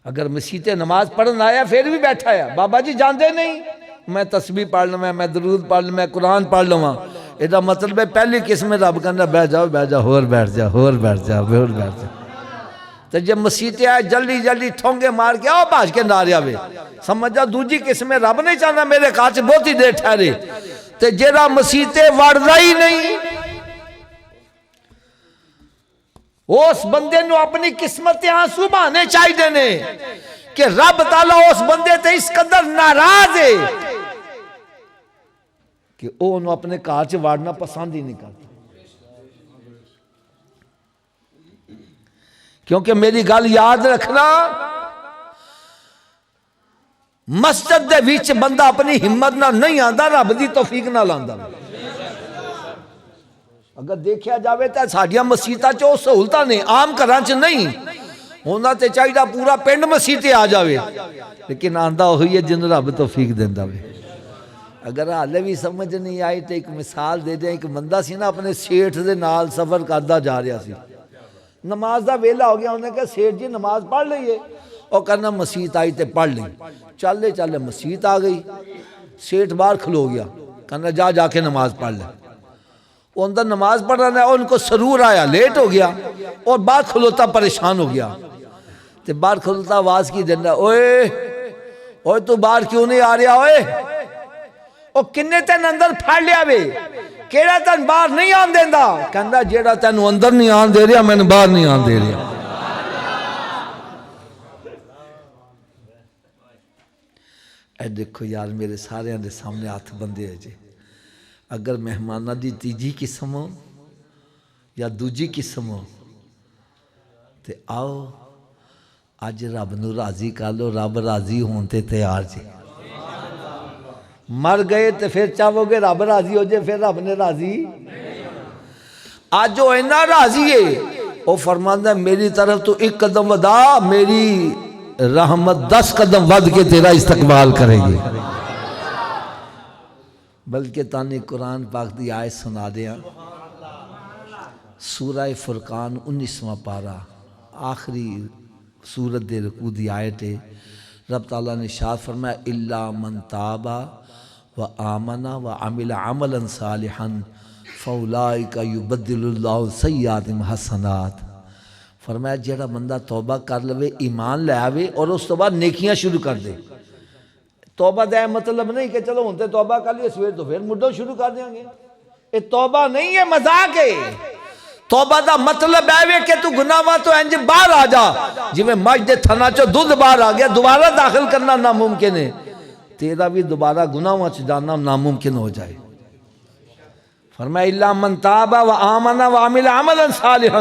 Speaker 1: اگر مسیح نماز پڑھن آیا پھر بھی بیٹھا ہے بابا جی جاندے نہیں میں تسبیح پڑھ لوں میں درود پڑھ لوں میں قرآن پڑھ لوں. یہ مطلب ہے پہلی قسم رب کہنا بہ جاؤ ہور بیٹھ جا. تو جب مسیح آئے جلدی جلدی ٹھونگے مار کے آؤ بھاج کے نہ رہا وے سمجھ جا دوجی قسم رب نہیں چاہنا میرے کاج بہت ہی دیر ٹھہرے. تے جیڑا مسیح وڑدا ہی نہیں اس بندے نو اپنی قسمت آنسو بہانے چاہیے نے کہ رب تعالیٰ اس بندے تے اس قدر ناراض ہے کہ وہ انہوں اپنے کار چ وڑنا پسند ہی نہیں کرتا. کیونکہ میری گل یاد رکھنا مسجد دے وچ بندہ اپنی ہمت نہ نہیں آندا رب دی توفیق نہ لاندا. اگر دیکھا جاوے تو ساڈیاں مسیتاں چ او سہولتاں نے عام گھراں چ نہیں ہونا تے چاہیے پورا پنڈ مسیت آ جاوے لیکن آندا ہوئی ہے جن رب توفیق دیندا وے. اگر حالے بھی سمجھ نہیں آئی تو ایک مثال دے دیں. ایک بندہ سی نا اپنے سیٹھ دے نال سفر کردا جا رہا سی. نماز دا ویلا ہو گیا انہوں نے کہا سیٹھ جی نماز پڑھ لئیے. اور کہنا مسیت آئی تے پڑھ لیں. چلے مسیت آ گئی. سیٹھ باہر کھلو گیا کہنا جا کے نماز پڑھ لیں. وہ اندر نماز پڑھ رہا ہے ان کو سرور آیا لیٹ ہو گیا اور باہر کھلوتا پریشان ہو گیا. تے باہر کھلوتا آواز کی دینا اوے تو باہر کیوں نہیں آ رہا اوے او کنے تین اندر پھڑ لیا وے کیڑا تین باہر نہیں آن دیندا. کہندا جیڑا تین اندر نہیں آن دے رہا میں باہر نہیں آن دے رہا. اے دیکھو یار میرے سارے دے سامنے ہاتھ بندے ہیں جی. اگر مہمانہ دی تیجی قسم ہو یا دوجی قسم ہو تے آؤ آج رب نو راضی کر لو. رب راضی ہونتے تیار جی. مر گئے تو پھر چاہو گے رب راضی ہو جائے پھر رب نے راضی آج جو اینا راضی ہے وہ فرماندہ میری طرف تو ایک قدم ودا میری رحمت 10 قدم ود کے تیرا استقبال کریں گے. بلکہ تانی قرآن پاک دی آیت سنا دیا سورہ فرقان 19واں پارہ آخری سورت دے رکوع دی آیت ہے. رب تعالیٰ نے ارشاد فرمایا الا من تابا وآمنا وعمل عملا صالحا فاولئک یبدل اللہ سیئاتہم حسنات. فرمایا جیڑا بندہ توبہ کر لوے ایمان لے آوے اور اس تو بعد نیکیاں شروع کر دے. توبہ دا مطلب نہیں کہ چلو ہنتے توبہ کر لیے سویر تو پھر مڈو شروع کر دیں گے. یہ توبہ نہیں ہے مذاق ہے. توبہ دا مطلب ہے کہ تو گناہاں تو انج باہر آ جا جی میں مجھ دے تھنا چو دودھ باہر آ گیا دوبارہ داخل کرنا ناممکن ہے. تیرا بھی دوبارہ گناہاں چ جانا ناممکن ہو جائے. فرمایا الا من تاب و آمن و عمل عملا صالحا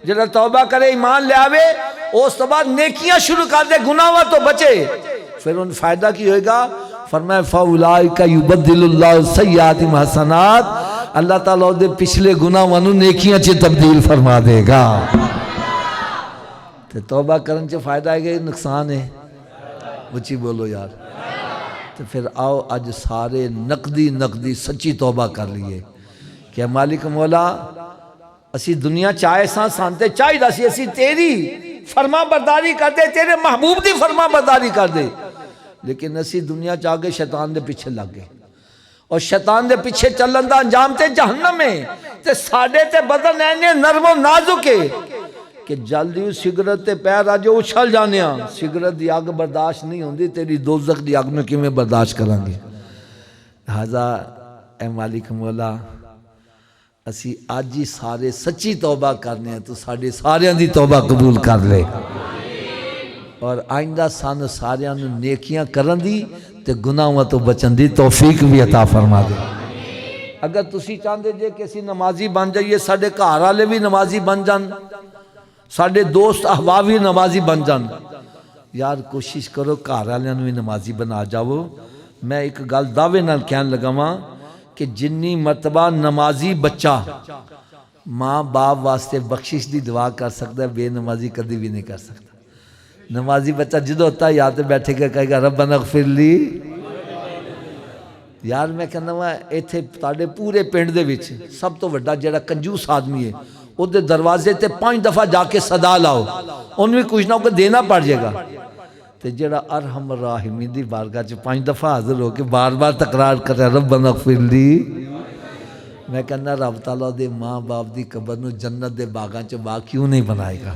Speaker 1: جڑا توبہ کرے ایمان لے آوے اس تو بعد نیکیاں شروع کر دے گناہاں تو بچے پھر ان فائدہ کی ہوئے گا. فرمایا فاولئک یبدل اللہ سیئاتہم حسنات. اللہ تعالیٰ دے پچھلے گناہاں نو نیکیاں چ تبدیل فرما دے گا. تے توبہ کرن چ فائدہ ہے کہ نقصان ہے؟ اچھی بولو یار. تو پھر آؤ آج سارے نقدی سچی توبہ کر لیے کہ مالک مولا اسی دنیا چاہے سانتے چاہی دا سی اسی تیری فرما برداری کر دے تیرے محبوب دی فرما برداری کر دے لیکن اسی دنیا چاہ کے شیطان دے پیچھے لگ گئے اور شیطان دے پیچھے چلن دا انجام تے جہنم ہے. تے ساڑے تے بدن اینے نرم و نازک ہے کہ جلدی سگرت تے پیر آجے اچھل جانے ہاں. سگرت دی آگ برداشت نہیں ہوندی تیری دوزخ دی آگ میں کی میں برداشت کریں گے. لہذا اے مالک مولا اسی آج ہی سارے سچی توبہ کرنے ہیں تو ساڑے سارے دی توبہ قبول کر لے اور آئندہ سان سارے نیکیاں کرن دی تے گناہوں تو بچن دی توفیق بھی عطا فرما دے. اگر تسی چاہتے جے کہ اسی نمازی بن جائیے ساڑے گھر والے بھی نمازی بن جان ساڑے دوست احباب بھی نمازی بن جان یار کوشش کرو گھر والوں بھی نمازی بنا جاؤ. میں ایک گل دعوے نال کہن لگا ہاں کہ جنی مرتبہ نمازی بچہ ماں باپ واسطے بخشش دی دعا کر سکتا ہے بے نمازی کدی بھی نہیں کر سکتا. نمازی بچہ جدو ہوتا ہے یا تو بیٹھے گا کہے گا ربنا اغفر لی. یار میں کہنا وا ایتھے تاڑے پورے پنڈ دے وچ سب تو وڈا جڑا کنجوس آدمی ہے او دے دروازے تے 5 دفعہ جا کے صدا لاؤ ان بھی کچھ نہ کو دینا پڑ جائے گا. تے جڑا ارحم الراحمین دی بارگاہ چ 5 دفعہ حاضر ہو کے بار بار تکرار کر رہا ربنا اغفر لی. میں کہنا رب تعالیٰ دے ماں باپ دی قبر نو جنت دے باغاں چ باغ کیوں نہیں بنائے گا.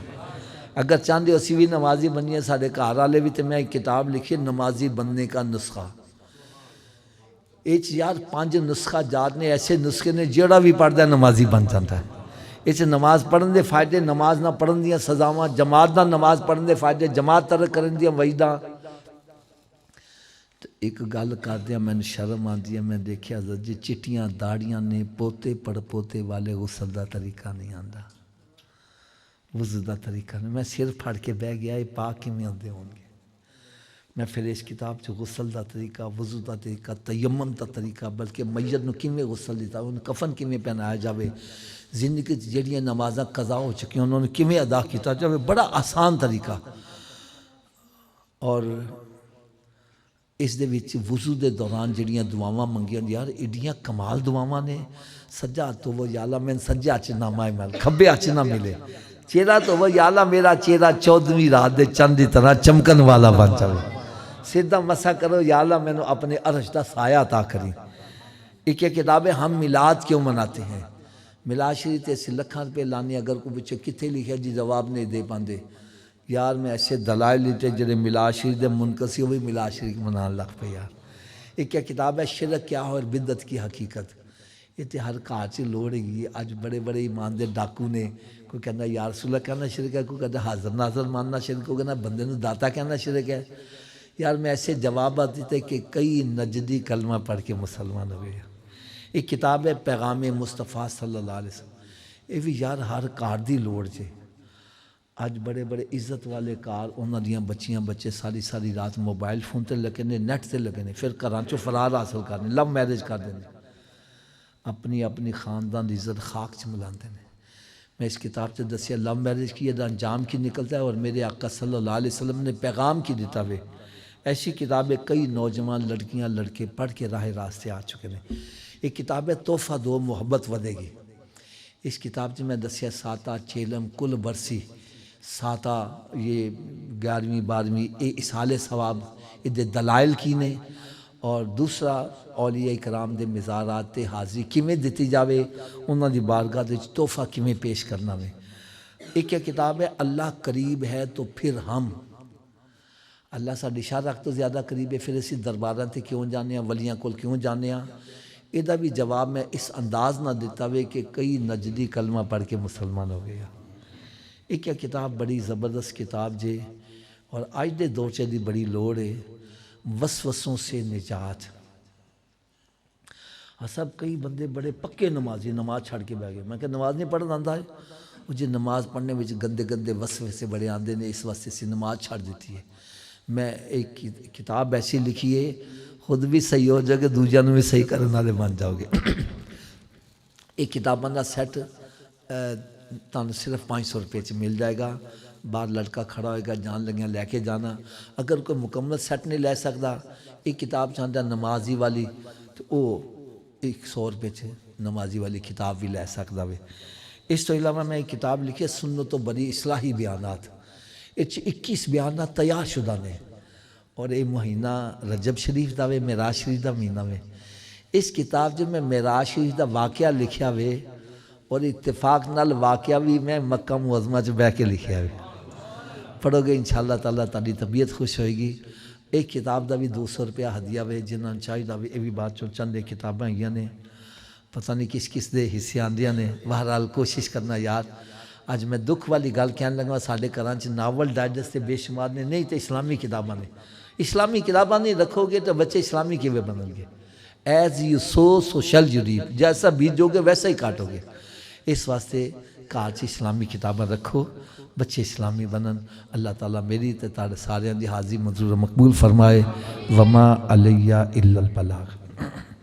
Speaker 1: اگر چاہتے اسی بھی نمازی بنیے سارے گھر والے بھی. تو میں ایک کتاب لکھی نمازی بننے کا نسخہ. یار 5 نسخہ جات نے ایسے نسخے نے جڑا بھی پڑھتا ہے نمازی بن جاتا ہے. اس نماز پڑھن دے فائدے نماز نہ پڑھن دیاں سزاواں جماعت نہ نماز پڑھن دے فائدے جماعت ترک کرن دیاں وعیداں. ایک گل کردیا میں شرم آتی ہے. میں دیکھا جی چٹیاں داڑیاں نے پوتے پڑ پوتے والے غسل دا طریقہ نہیں آندا وضو دا طریقہ نہیں. میں سر پھڑ کے بہ گیا یہ پاک کیویں آندے ہون گے. میں پھر اس کتاب چ غسل دا طریقہ وضو دا طریقہ تیمم دا طریقہ بلکہ میت نو کیویں غسل دیتا ان کفن کیویں پہنایا جاوے زندگی جہڑیاں نمازاں قضا ہو چکیاں انہوں نے کیویں ادا کیتا جاوے بڑا آسان طریقہ. اور اس دے وچ وضو دے دوران جڑیاں دعاواں منگیاں یار ایڈیاں کمال دعاواں نے. سجا تو وہ یا اللہ میں سجا چ نہ مائے مل کھبے چ نہ ملے. چہرہ تو وہ یا اللہ میرا چہرہ 14ویں رات دے چند دی طرح چمکن والا بن جائے. سیدھا مسا کرو یا اللہ میں نے اپنے عرش دا سایہ عطا کری. ایک کتاب ہے ہم میلاد کیوں مناتے ہیں. میلاد شریف تے اسی لکھاں روپے لانے اگر کوئی بچے کتنے لکھا جی جواب نہیں دے پاندے. یار میں ایسے دلائل لیتے جڑے میلاد شریف دے منکر سی وہ بھی میلاد شریف منان لگ پہ یار. ایک کتاب ہے شرک کیا ہو اور بدعت کی حقیقت. یہ تے ہر گھر چ لوڑ ہے. اج بڑے بڑے ایمان دے ڈاکو نے کوئی کہنا یا رسول اللہ کہنا شرک ہے کوئی کہتا حاضر ناظر ماننا شرک کوئی کہنا بندے نو داتا کہنا شرک ہے. یار میں ایسے جوابات دیتے کہ کئی نجدی کلمہ پڑھ کے مسلمان ہوئے. ایک کتاب ہے پیغام مصطفیٰ صلی اللہ علیہ وسلم. یہ بھی یار ہر کار دی لوڑ جے. اج بڑے بڑے عزت والے کار انہاں دیاں بچیاں بچے ساری ساری رات موبائل فون تے لگے نے نیٹ تے لگے نے پھر گھراں چوں فرار حاصل کرنے لو میرج کر دیں اپنی اپنی خاندان دی عزت خاک چ ملاندے نے. میں اس کتاب سے دسیا لو میرج کی یہ انجام کی نکلتا ہے اور میرے آقا صلی اللہ علیہ وسلم نے پیغام کی دیتا ہوئے. ایسی کتابیں کئی نوجوان لڑکیاں لڑکے پڑھ کے راہ راستے آ چکے ہیں. ایک کتاب ہے تحفہ دو محبت ودے گی. اس کتاب سے میں دسیا ساتا چیلم کل برسی ساتا یہ 11ویں 12ویں یہ اسال ثواب یہ دلائل کی نے. اور دوسرا اولیاء کرام دے مزارات تے حاضری کیویں دتی جاوے انہاں دی بارگاہ وچ تحفہ کیویں پیش کرنا وے. ایک کتاب ہے اللہ قریب ہے تو پھر ہم. اللہ ساڈی شارق تو زیادہ قریب ہے پھر اسی درباراں تے کیوں جانے ہیں ولیاں کول کیوں جانے ہیں. یہ بھی جواب میں اس انداز نہ دیتا ہوئے کہ کئی نجدی کلمہ پڑھ کے مسلمان ہو گیا. ایک کتاب بڑی زبردست کتاب جے اور آج دے دور چ دی بڑی لوڑ ہے وسوسوں سے نجات. سب کئی بندے بڑے پکے نمازی نماز چھڑ کے بہ گئے. میں کہ نماز نہیں پڑھنا آندا ہے وہ جی نماز پڑھنے میں گندے گندے وسوسے بڑے آندے نے اس واسطے سے نماز چھڑ دیتی ہے. میں ایک کتاب ایسی لکھی ہے خود بھی صحیح ہو جائے گا دوجہ نو بھی صحیح کرنے والے بن جاؤ گے. ایک کتاباں دا سیٹ تانوں صرف 500 روپے چ مل جائے گا. باہر لڑکا کھڑا ہوئے گا جان لگیاں لے کے جانا. اگر کوئی مکمل سیٹ نہیں لے سکتا ایک کتاب چاہتا نمازی والی تو وہ 100 روپے چ نمازی والی کتاب بھی لے سکتا وے. اس تو علاوہ میں ایک کتاب لکھی ہے سنت و بڑی اصلاحی بیانات. اس 21 بیانات تیار شدہ نے اور یہ مہینہ رجب شریف دا وے معراج شریف دا مہینہ وے. اس کتاب جو میں معراج شریف دا واقعہ لکھیا وے اور اتفاق نال واقعہ بھی میں مکہ معظمہ چ بہ کے لکھیا وے. پڑھو گے انشاءاللہ تعالیٰ تاری طبیعت خوش ہوئے گی. ایک کتاب دا بھی 200 روپیہ ہدیہ وے جنہاں چاہیے وے. یہ بھی بات چوں چند ایک کتاباں ہیاں نے پتہ نہیں کس کس دے حصے آندیاں نے. بہرحال کوشش کرنا یار. اج میں دکھ والی گل کہنے لگا ساڈے گھراں چ ناول ڈائجسٹ بے شمار نے نہیں تے اسلامی کتاباں نے. اسلامی کتاباں نہیں رکھو گے تو بچے اسلامی کیویں بنن گے. ایز یو سو شل یو ریپ. جیسا بیجو گے ویسا ہی کاٹو گے. اس واسطے گھر چ اسلامی کتاباں رکھو بچے اسلامی بنن. اللہ تعالیٰ میری تے تاڑے سارے دی حاضری منظور مقبول فرمائے. وما علیہ الا البلاغ.